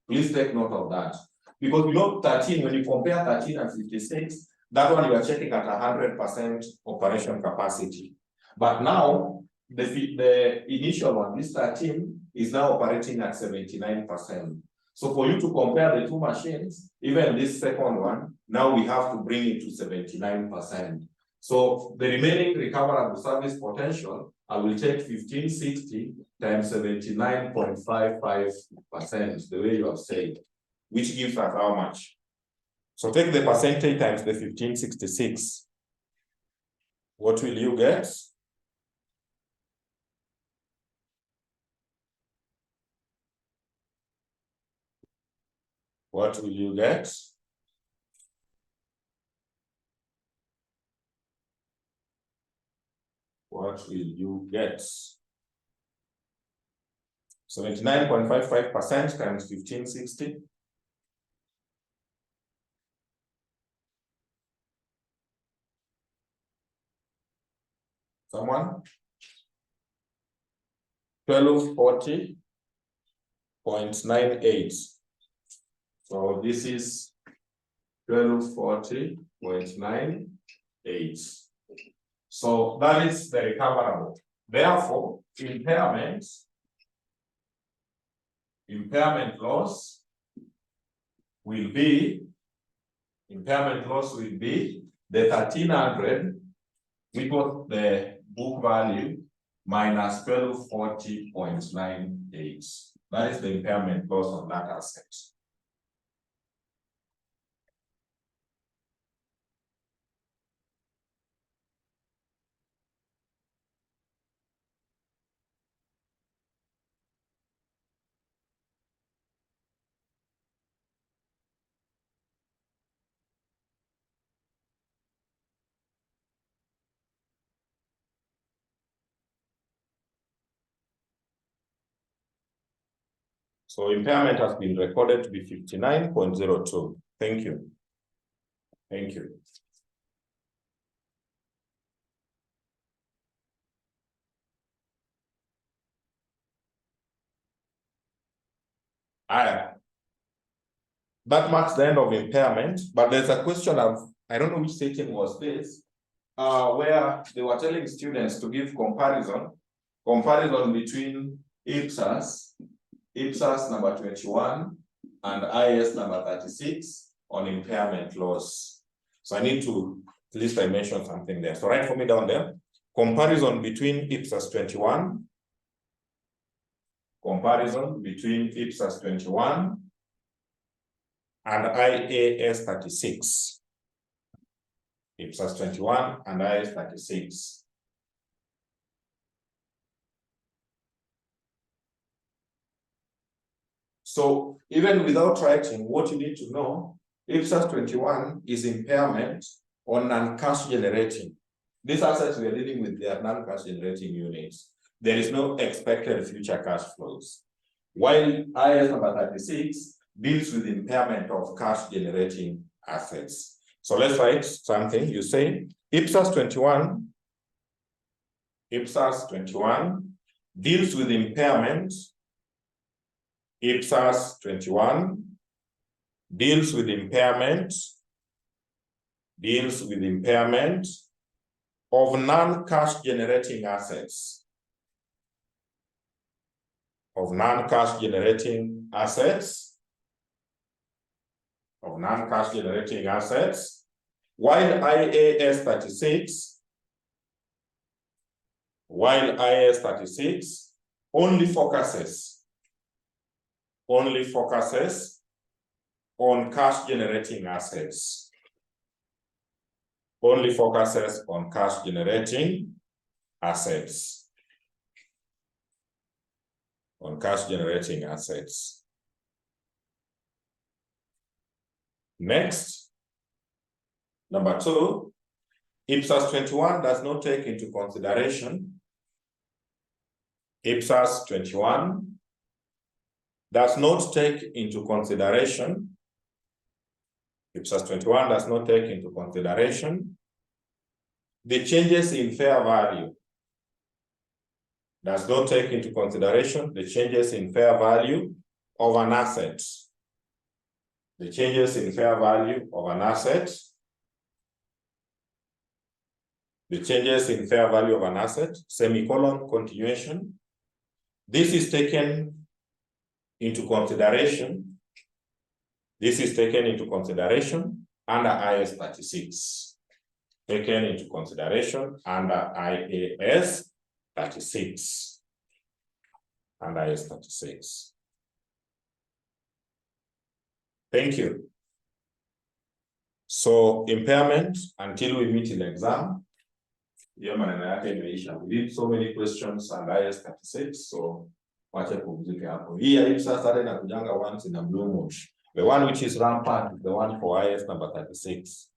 Please take note of that. Because you know, 13, when you compare 13 and 56, that one you are checking at 100% operation capacity. But now, the initial one, this 13, is now operating at 79%. So for you to compare the two machines, even this second one, now we have to bring it to 79%. So the remaining recoverable service potential, I will take 1560 times 79.55%, the way you have said, which gives us how much? So take the percentage times the 1566. What will you get? What will you get? What will you get? 79.55% times 1560. Someone? 1240.98. So this is 1240.98. So that is the recoverable. Therefore, impairment loss will be the 1300, which was the book value, minus 1240.98. That is the impairment loss on that asset. So impairment has been recorded to be 59.02. Thank you. Thank you. That marks the end of impairment, but there's a question of, I don't know which section was this, where they were telling students to give comparison between IPSAS number 21 and IS number 36 on impairment loss. So I need to, at least I mentioned something there. So write for me down there. Comparison between IPSAS 21 and IAS 36. IPSAS 21 and IAS 36. So even without writing, what you need to know, IPSAS 21 is impairment on non-cash generating. These assets we are dealing with, they are non-cash generating units. There is no expected future cash flows. While IAS number 36 deals with impairment of cash generating assets. So let's write something. You say IPSAS 21 deals with impairment. IPSAS 21 deals with impairment of non-cash generating assets. While IAS 36 while IAS 36 only focuses on cash generating assets. Only focuses on cash generating assets. On cash generating assets. Next, number 2, IPSAS 21 does not take into consideration. IPSAS 21 does not take into consideration. IPSAS 21 does not take into consideration the changes in fair value. Does not take into consideration the changes in fair value of an asset. The changes in fair value of an asset. The changes in fair value of an asset, semicolon, continuation. This is taken into consideration. This is taken into consideration under IAS 36. Taken into consideration under IAS 36. Under IAS 36. Thank you. So impairment until we meet in the exam. We did so many questions on IAS 36, so wacha kupumzika hapo. Hii IPSAS sasa inakujanga once in a blue moon. The one which is rampant is the one for IAS number 36.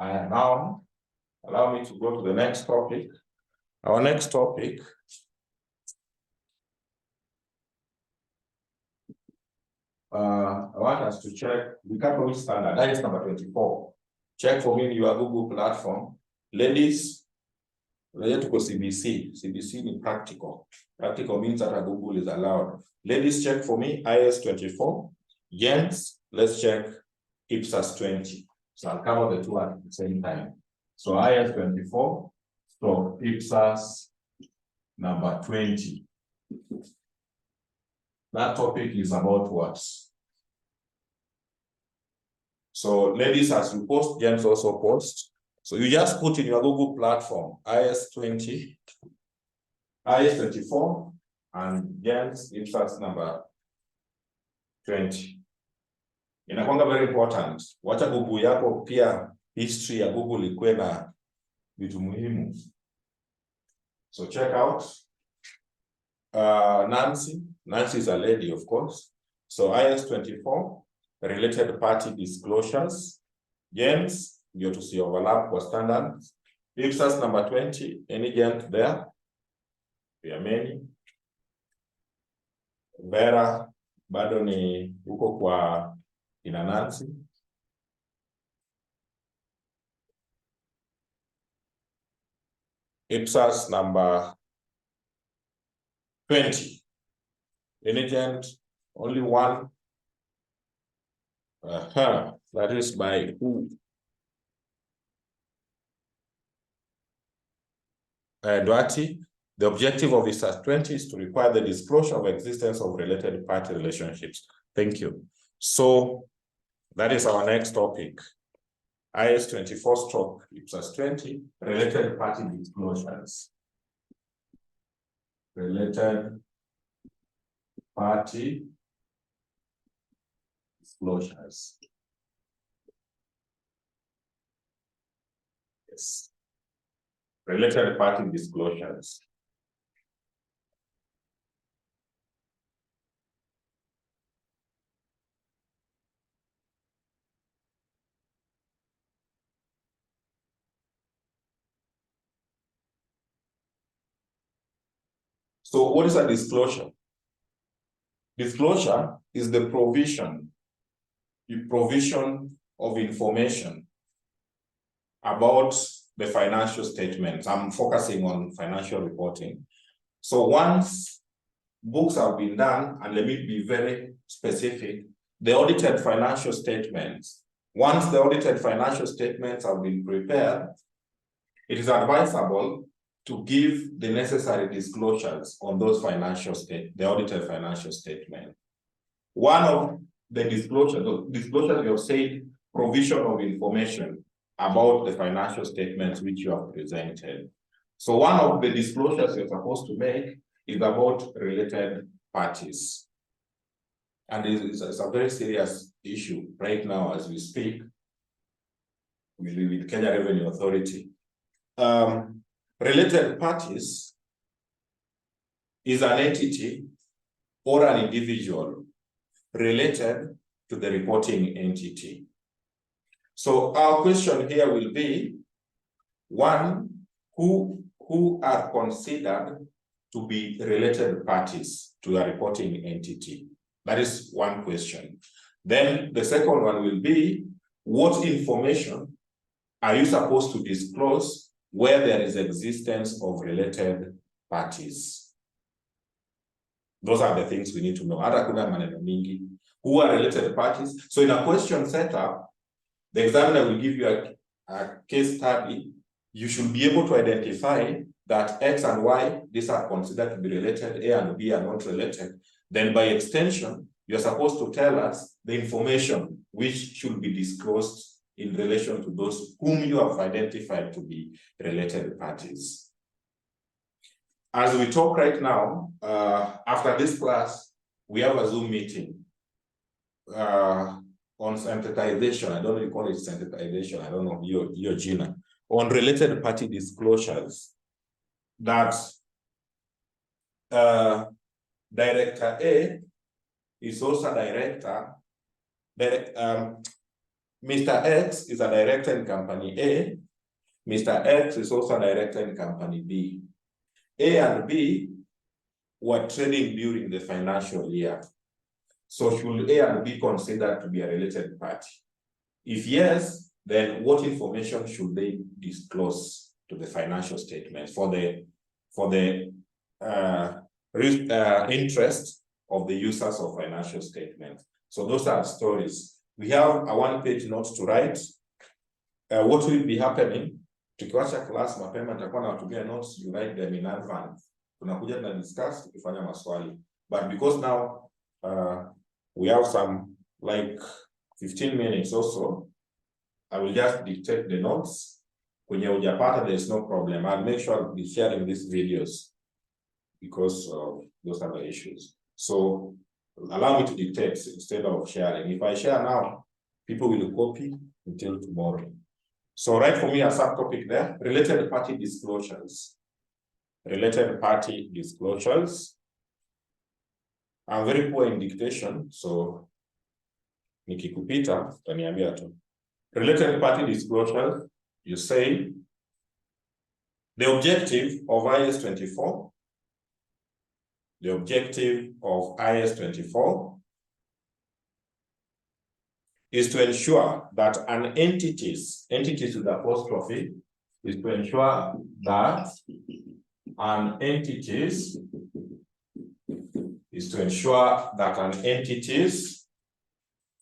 And now, allow me to go to the next topic. Our next topic I want us to check the category standard. That is number 24. Check for me in your Google platform. Ladies, related to CBC. CBC is practical. Practical means that Google is allowed. Ladies, check for me IAS 24. Gents, let's check IPSAS 20. So I'll cover the two at the same time. So IAS 24, so IPSAS number 20. That topic is about what? So ladies, as you post, gents also post. So you just put in your Google platform, IAS 20, IAS 24, and gents IPSAS number 20. Inakwanga very important. Wacha Google yako pia history ya Google ikuwe na vitu muhimu. So check out Nancy. Nancy is a lady, of course. So IAS 24, related party disclosures. Gens, you to see overlap for standards. IPSAS number 20, any gent there? There are many. Vera, bado ni uko kwa ina Nancy. IPSAS number 20. Any gent, only one. That is by who? Duarte. The objective of IPSAS 20 is to require the disclosure of existence of related party relationships. Thank you. So that is our next topic. IAS 24 stroke IPSAS 20, related party disclosures. Related party disclosures. Yes. Related party disclosures. So what is a disclosure? Disclosure is the provision of information about the financial statements. I'm focusing on financial reporting. So once books have been done, and let me be very specific, the audited financial statements. Once the audited financial statements have been prepared, it is advisable to give the necessary disclosures on those the audited financial statement. One of the disclosures you have said, provision of information about the financial statements which you have presented. So one of the disclosures you're supposed to make is about related parties. And it's a very serious issue right now as we speak with Kenya Revenue Authority. Related parties is an entity or an individual related to the reporting entity. So our question here will be, one, who are considered to be related parties to a reporting entity? That is one question. Then the second one will be, what information are you supposed to disclose where there is existence of related parties? Those are the things we need to know. Who are related parties? So in a question setup, the examiner will give you a case study. You should be able to identify that X and Y, these are considered to be related, A and B are not related. Then by extension, you're supposed to tell us the information which should be disclosed in relation to those whom you have identified to be related parties. As we talk right now, after this class, we have a Zoom meeting on sensitization. I don't know if you call it sensitization. I don't know your Gina. On related party disclosures that Director A is also a director. Mr. X is a director in company A. Mr. X is also a director in company B. A and B were trading during the financial year. So should A and B considered to be a related party? If yes, then what information should they disclose to the financial statements for the interest of the users of financial statements? So those are stories. We have a one-page note to write. What will be happening? Tukiwacha class mapema nitakuwa natumia notes, you write them in advance. Tunakuja na discuss tukifanya maswali. But because now we have some like 15 minutes or so, I will just dictate the notes. Kwenye hujapata, there is no problem. I'll make sure I'll be sharing these videos because those are the issues. So allow me to dictate instead of sharing. If I share now, people will copy until tomorrow. So write for me a subtopic there, related party disclosures. Related party disclosures. I'm very poor in dictation, so nikikupita utaniambia tu. Related party disclosures, you say the objective of IS-24, the objective of IS-24 is to ensure that an entities with apostrophe, is to ensure that an entities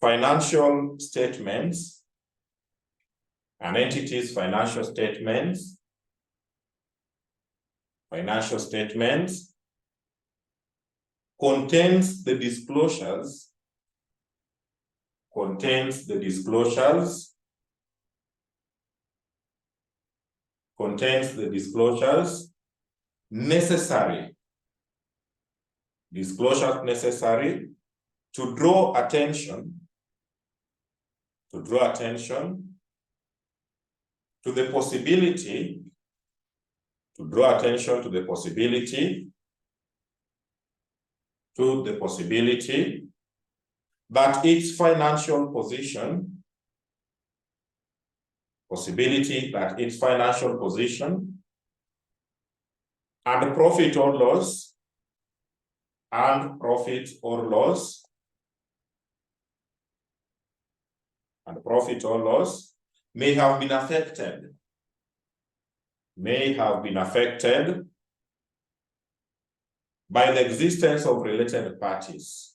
financial statements, contains the disclosures necessary to draw attention to the possibility that its financial position and profit or loss may have been affected by the existence of related parties.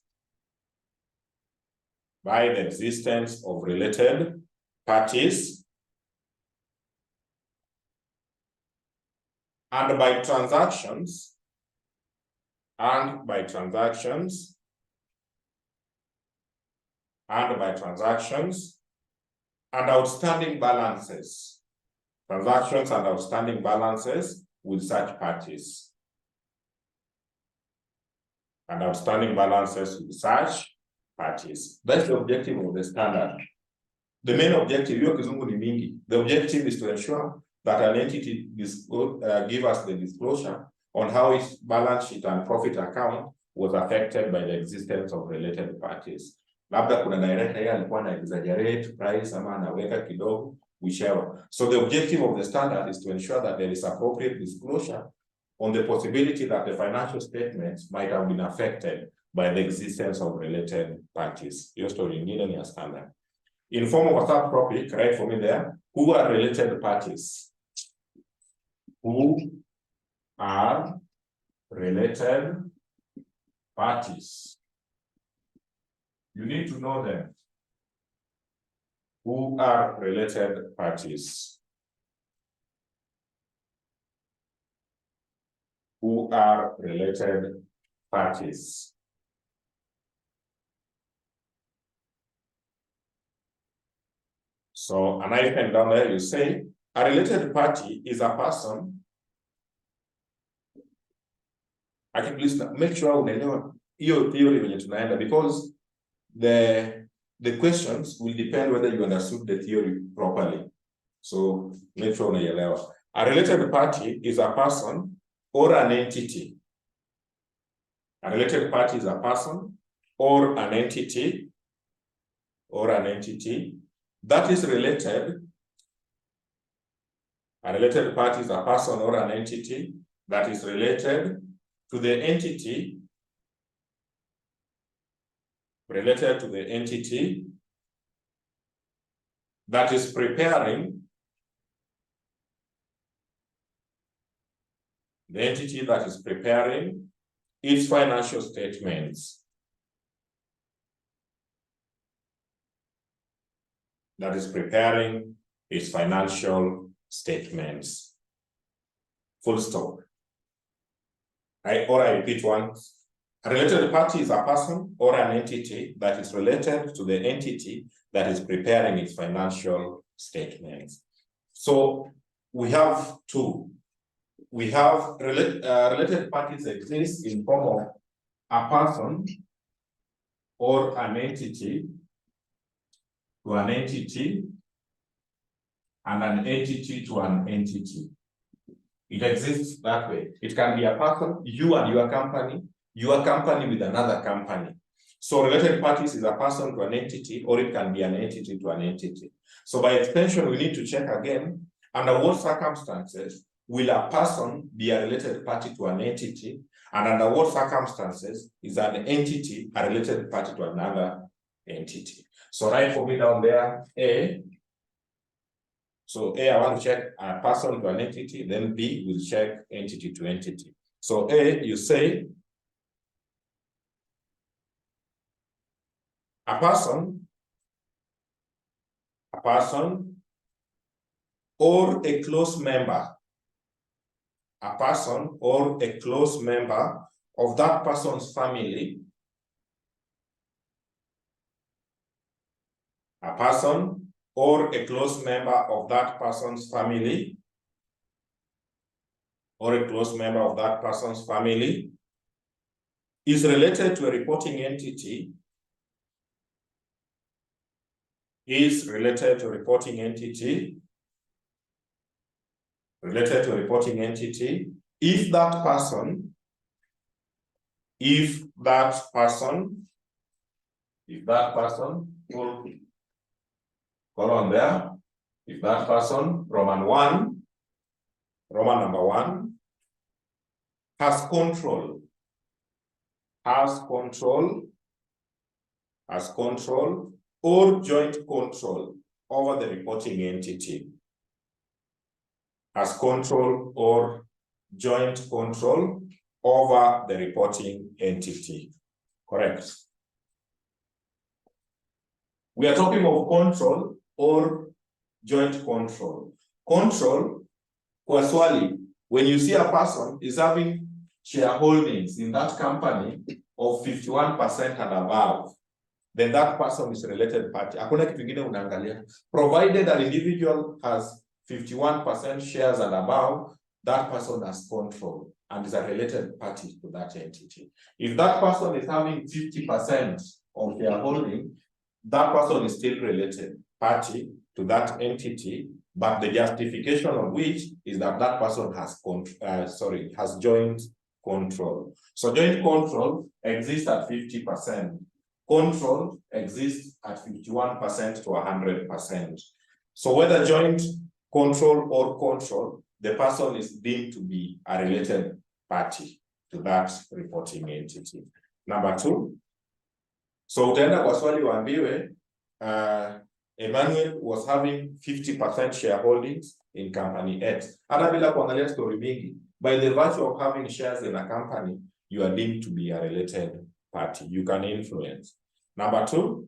By the existence of related parties and by transactions and outstanding balances. Transactions and outstanding balances with such parties. And outstanding balances with such parties. That's the objective of the standard. The main objective, the objective is to ensure that an entity give us the disclosure on how its balance sheet and profit account was affected by the existence of related parties. Labda kuna director yeye alikuwa na exaggerate price ama anaweka kidogo, whichever. So the objective of the standard is to ensure that there is appropriate disclosure on the possibility that the financial statements might have been affected by the existence of related parties. Your story in a standard. In form of a third topic, right for me there, who are related parties? Who are related parties? You need to know them. Who are related parties? Who are related parties? So an item down there, you say a related party is a person. I can please make sure unaelewa hiyo theory venye tunaenda, because the questions will depend whether you understood the theory properly. So make sure unaelewa. A related party is a person or an entity. A related party is a person or an entity that is related. A related party is a person or an entity that is related to the entity, that is preparing, its financial statements. That is preparing its financial statements. Full stop. I repeat once. A related party is a person or an entity that is related to the entity that is preparing its financial statements. So we have two. We have related parties exist in form of a person or an entity to an entity and an entity to an entity. It exists that way. It can be a person, you and your company with another company. So related parties is a person to an entity, or it can be an entity to an entity. So by extension, we need to check again, under what circumstances will a person be a related party to an entity, and under what circumstances is an entity a related party to another entity. So write for me down there, A. So A, I want to check a person to an entity, then B will check entity to entity. So A, you say, a person or a close member, of that person's family, a person or a close member of that person's family, is related to a reporting entity, if that person, colon there, if that person, Roman number one, has control or joint control over the reporting entity. Has control or joint control over the reporting entity. Correct. We are talking of control or joint control. Control, kwa swali, when you see a person is having shareholdings in that company of 51% and above, then that person is a related party. Hakuna kitu kingine unaangalia. Provided an individual has 51% shares and above, that person has control and is a related party to that entity. If that person is having 50% of their holding, that person is still related party to that entity, but the justification of which is that that person has has joint control. So joint control exists at 50%. Control exists at 51% to 100%. So whether joint control or control, the person is deemed to be a related party to that reporting entity. Number 2. So utaenda kwa swali waambiwe, Emmanuel was having 50% shareholdings in company X. Hata bila kuangalia story mingi, by the virtue of having shares in a company, you are deemed to be a related party. You can influence. Number 2,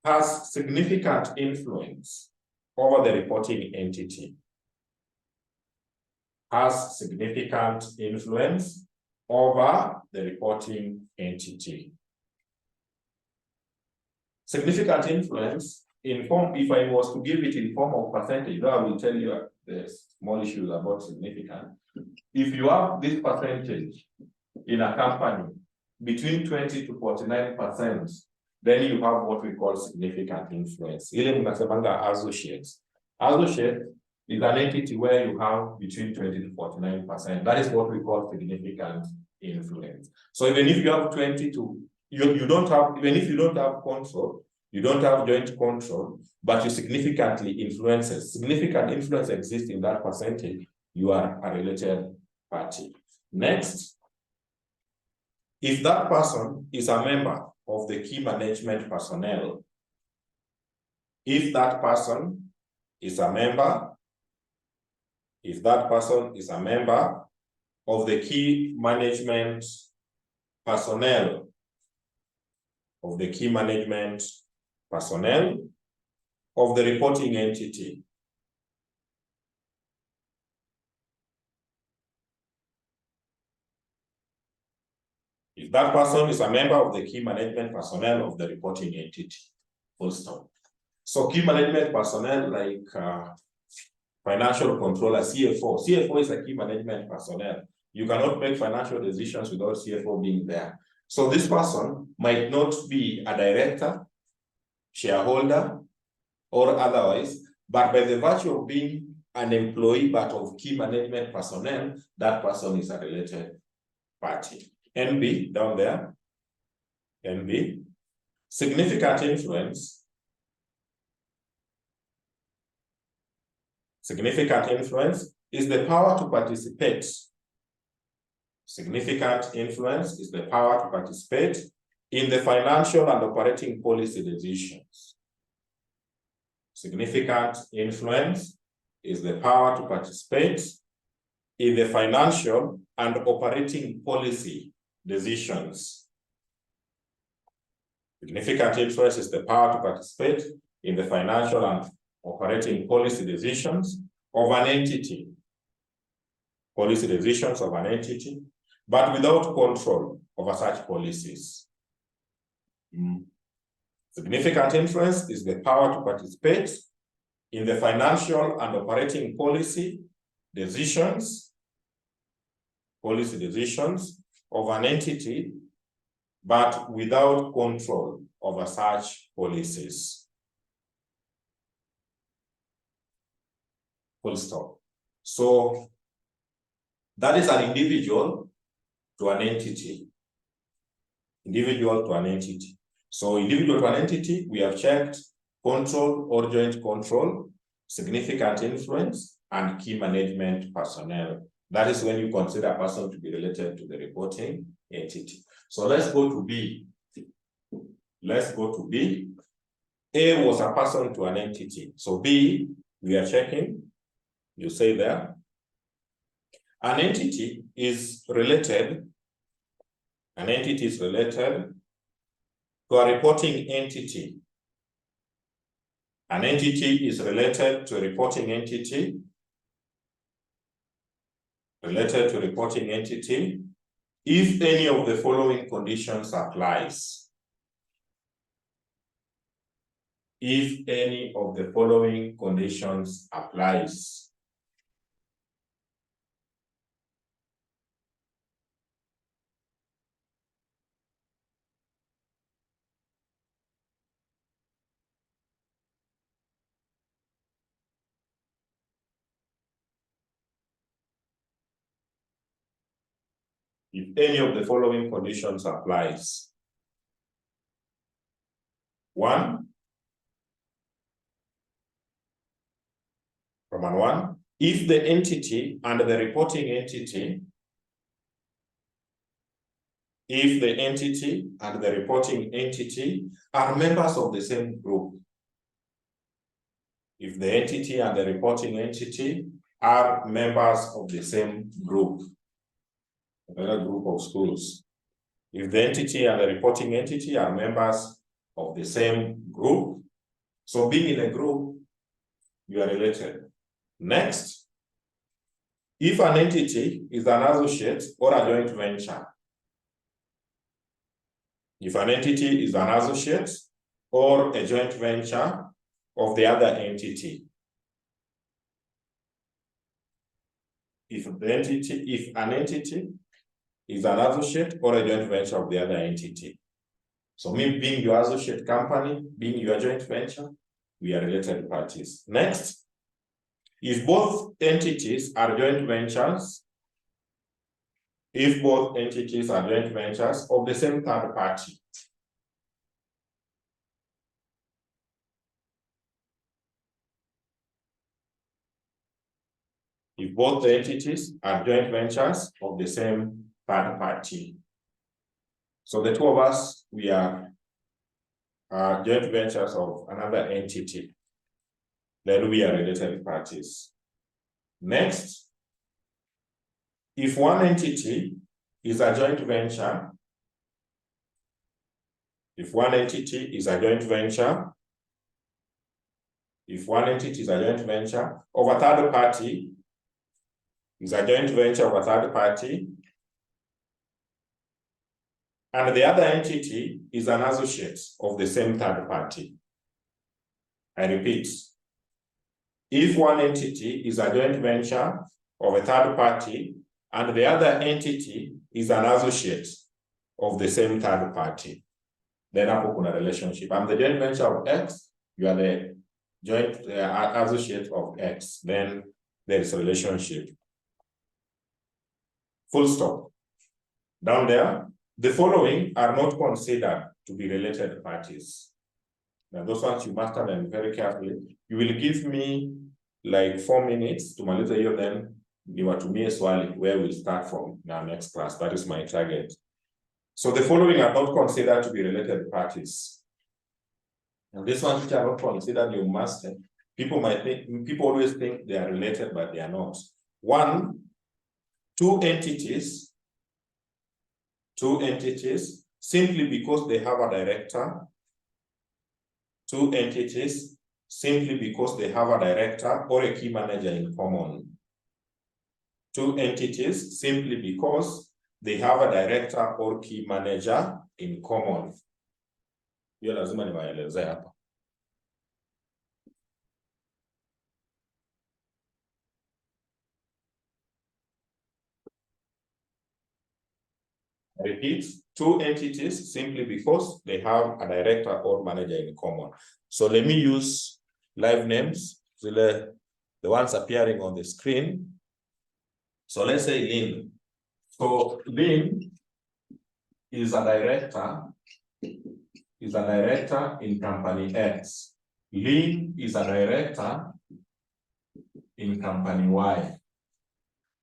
has significant influence over the reporting entity. Has significant influence over the reporting entity. Significant influence in form, if I was to give it in form of percentage, though I will tell you the small issues about significant. If you have this percentage in a company between 20 to 49%, then you have what we call significant influence. Ile mnasemanga associates. Associate is an entity where you have between 20 to 49%. That is what we call significant influence. So even if you have 20 to you don't have, even if you don't have control, you don't have joint control, but you significantly influences. Significant influence exists in that percentage, you are a related party. Next, if that person is a member of the key management personnel, if that person is a member of the key management personnel, of the reporting entity. If that person is a member of the key management personnel of the reporting entity, full stop. So key management personnel like financial controller, CFO. CFO is a key management personnel. You cannot make financial decisions without CFO being there. So this person might not be a director, shareholder, or otherwise, but by the virtue of being an employee but of key management personnel, that person is a related party. NB, down there, NB, significant influence. Significant influence is the power to participate. Significant influence is the power to participate in the financial and operating policy decisions. Significant influence is the power to participate in the financial and operating policy decisions. Significant influence is the power to participate in the financial and operating policy decisions of an entity. Policy decisions of an entity, but without control over such policies. Significant influence is the power to participate in the financial and operating policy decisions of an entity, but without control over such policies. Full stop. So that is an individual to an entity. Individual to an entity. So individual to an entity, we have checked control or joint control, significant influence, and key management personnel. That is when you consider a person to be related to the reporting entity. So let's go to B. Let's go to B. A was a person to an entity. So B, we are checking. You say there. An entity is related to a reporting entity. An entity is related to a reporting entity. If any of the following conditions applies. If any of the following conditions applies. If any of the following conditions applies. 1, Roman 1, if the entity and the reporting entity, are members of the same group. If the entity and the reporting entity are members of the same group, another group of schools. If the entity and the reporting entity are members of the same group, so being in a group, you are related. Next, if an entity is an associate or a joint venture, if an entity is an associate or a joint venture of the other entity, if an entity is an associate or a joint venture of the other entity. So me being your associate company, being your joint venture, we are related parties. Next, if both entities are joint ventures, of the same third party. If both entities are joint ventures of the same third party. So the two of us, we are joint ventures of another entity. Then we are related parties. Next, if one entity is a joint venture, of a third party, and the other entity is an associate of the same third party. I repeat, if one entity is a joint venture of a third party and the other entity is an associate of the same third party, then hapo kuna relationship. I'm the joint venture of X, you are the joint associate of X, then there is a relationship. Full stop. Down there, the following are not considered to be related parties. Now, those ones you master them very carefully. You will give me like 4 minutes to maliza hiyo, then niwatumie swali where we'll start from in our next class. That is my target. So the following are not considered to be related parties. And these ones which are not considered you master, people always think they are related, but they are not. 1, two entities simply because they have a director. 2 entities simply because they have a director or a key manager in common. 2 entities simply because they have a director or key manager in common. Hiyo lazima niwaelezee hapa. I repeat, 2 entities simply because they have a director or manager in common. So let me use live names, the ones appearing on the screen. So let's say Lynn. So Lynn is a director in company X. Lynn is a director in company Y.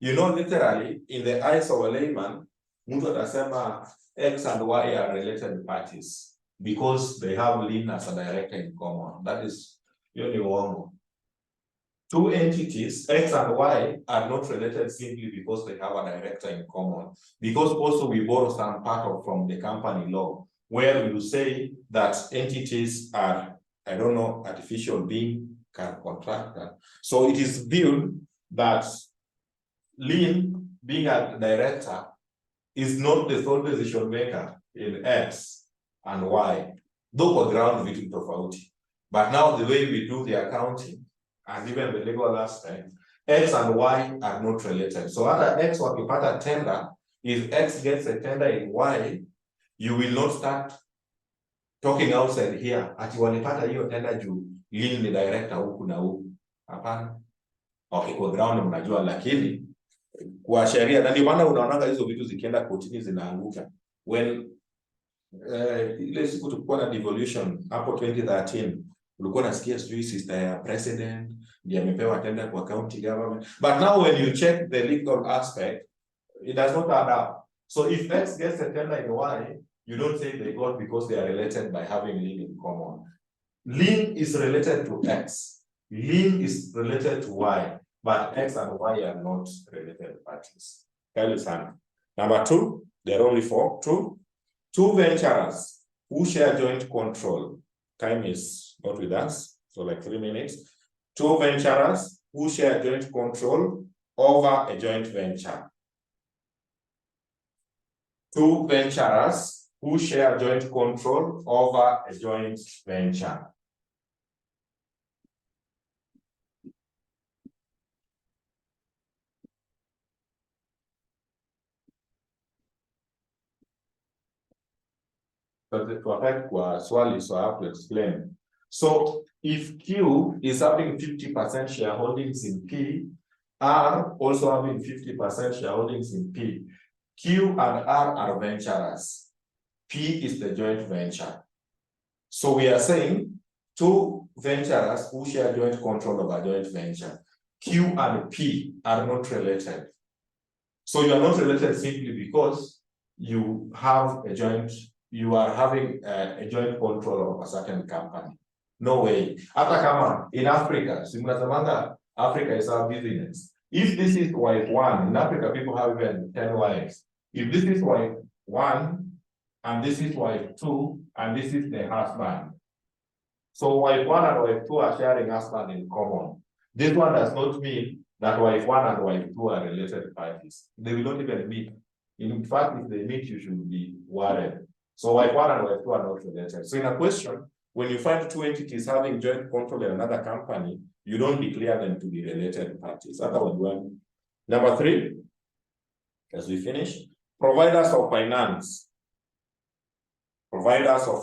You know, literally, in the eyes of a layman, mtu atasema X and Y are related parties because they have Lynn as a director in common. That is, hiyo ni uongo. two entities, X and Y, are not related simply because they have a director in common. Because also we borrow some part of from the company law, where you say that entities are, I don't know, artificial being, can contract that. So it is viewed that Lynn, being a director, is not the sole decision maker in X and Y, though for ground vitu tofauti. But now the way we do the accounting and even the legal aspect, X and Y are not related. So after X wakipata tender, if X gets a tender in Y, you will not start talking outside here ati walipata hiyo tender juu Lynn ni director huku na huku. Hapana. Okay, kwa ground mnajua, lakini kwa sheria, na ndio maana unaonanga hizo vitu zikienda kotini zinaanguka. When ile siku tulikuwa na devolution hapo 2013, ulikuwa nasikia sijui sister ya president ndiye amepewa tender kwa county government, but now when you check the legal aspect, it does not add up. So if X gets a tender in Y, you don't say they got because they are related by having lien in common. Lien is related to X, lien is related to Y, but X and Y are not related parties. Number two, there are only two venturers who share joint control. Time is not with us, so like 3 minutes. Two venturers who share joint control over a joint venture. Two venturers who share joint control over a joint venture. But to affect swali, so I have to explain. So if Q is having 50% shareholdings in P, R also having 50% shareholdings in P, Q and R are venturers. P is the joint venture. So we are saying two venturers who share joint control of a joint venture. Q and P are not related. So you are not related simply because you have a joint, you are having a joint control of a certain company. No way. Hata kama in Africa, simnasamanga Africa is our business. If this is wife one, in Africa people have even 10 wives. If this is wife one, and this is wife two, and this is the husband. So wife one and wife two are sharing husband in common. This one does not mean that wife one and wife two are related parties. They will not even meet. In fact, if they meet, you should be worried. So wife one and wife two are not related. So in a question, when you find two entities having joint control in another company, you don't declare them to be related parties. Otherwise, one. Number three, as we finish, providers of finance. Providers of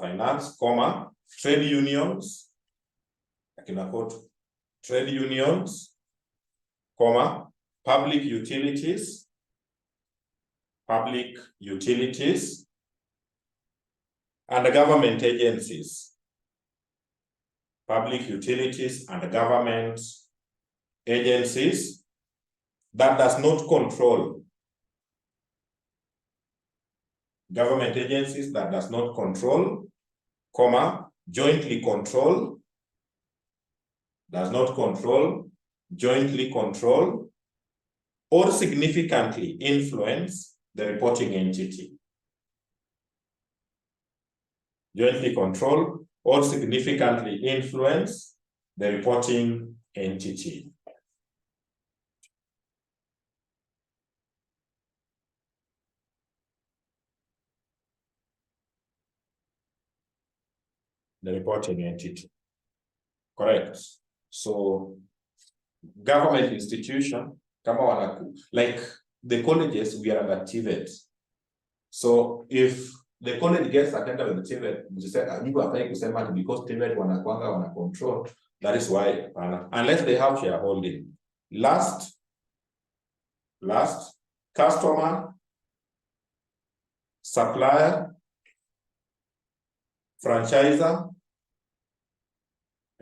finance, comma, trade unions, I can quote, trade unions, comma, public utilities, and the government agencies. Public utilities and government agencies that does not control. Government agencies that does not control, comma, jointly control, does not control, jointly control, or significantly influence the reporting entity. Jointly control or significantly influence the reporting entity. The reporting entity. Correct. So government institution, kama wanaku, like the colleges, we are under TVET. So if the college gets attended with the TVET, because TVET wana control, that is why, unless they have shareholding. Last, customer, supplier, franchisor,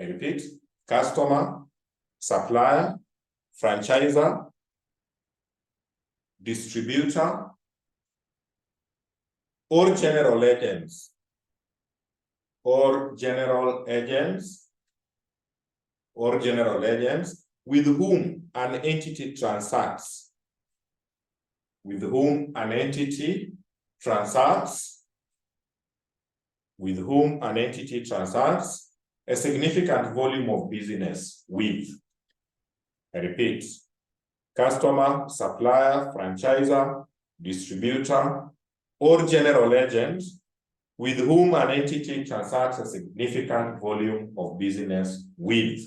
I repeat, customer, supplier, franchisor, distributor, or general agents or general agents with whom an entity transacts. With whom an entity transacts. With whom an entity transacts a significant volume of business with. I repeat, customer, supplier, franchisor, distributor, or general agent with whom an entity transacts a significant volume of business with.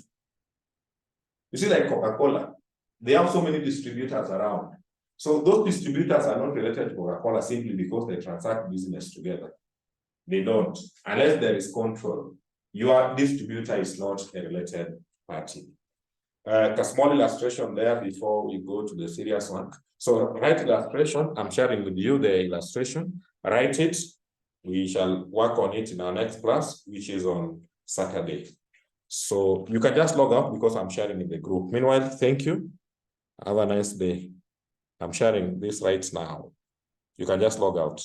You see, like Coca-Cola, they have so many distributors around. So those distributors are not related to Coca-Cola simply because they transact business together. They don't, unless there is control. Your distributor is not a related party. A small illustration there before we go to the serious one. So write illustration. I'm sharing with you the illustration. Write it. We shall work on it in our next class, which is on Saturday. So you can just log out because I'm sharing in the group. Meanwhile, thank you. Have a nice day. I'm sharing this right now. You can just log out.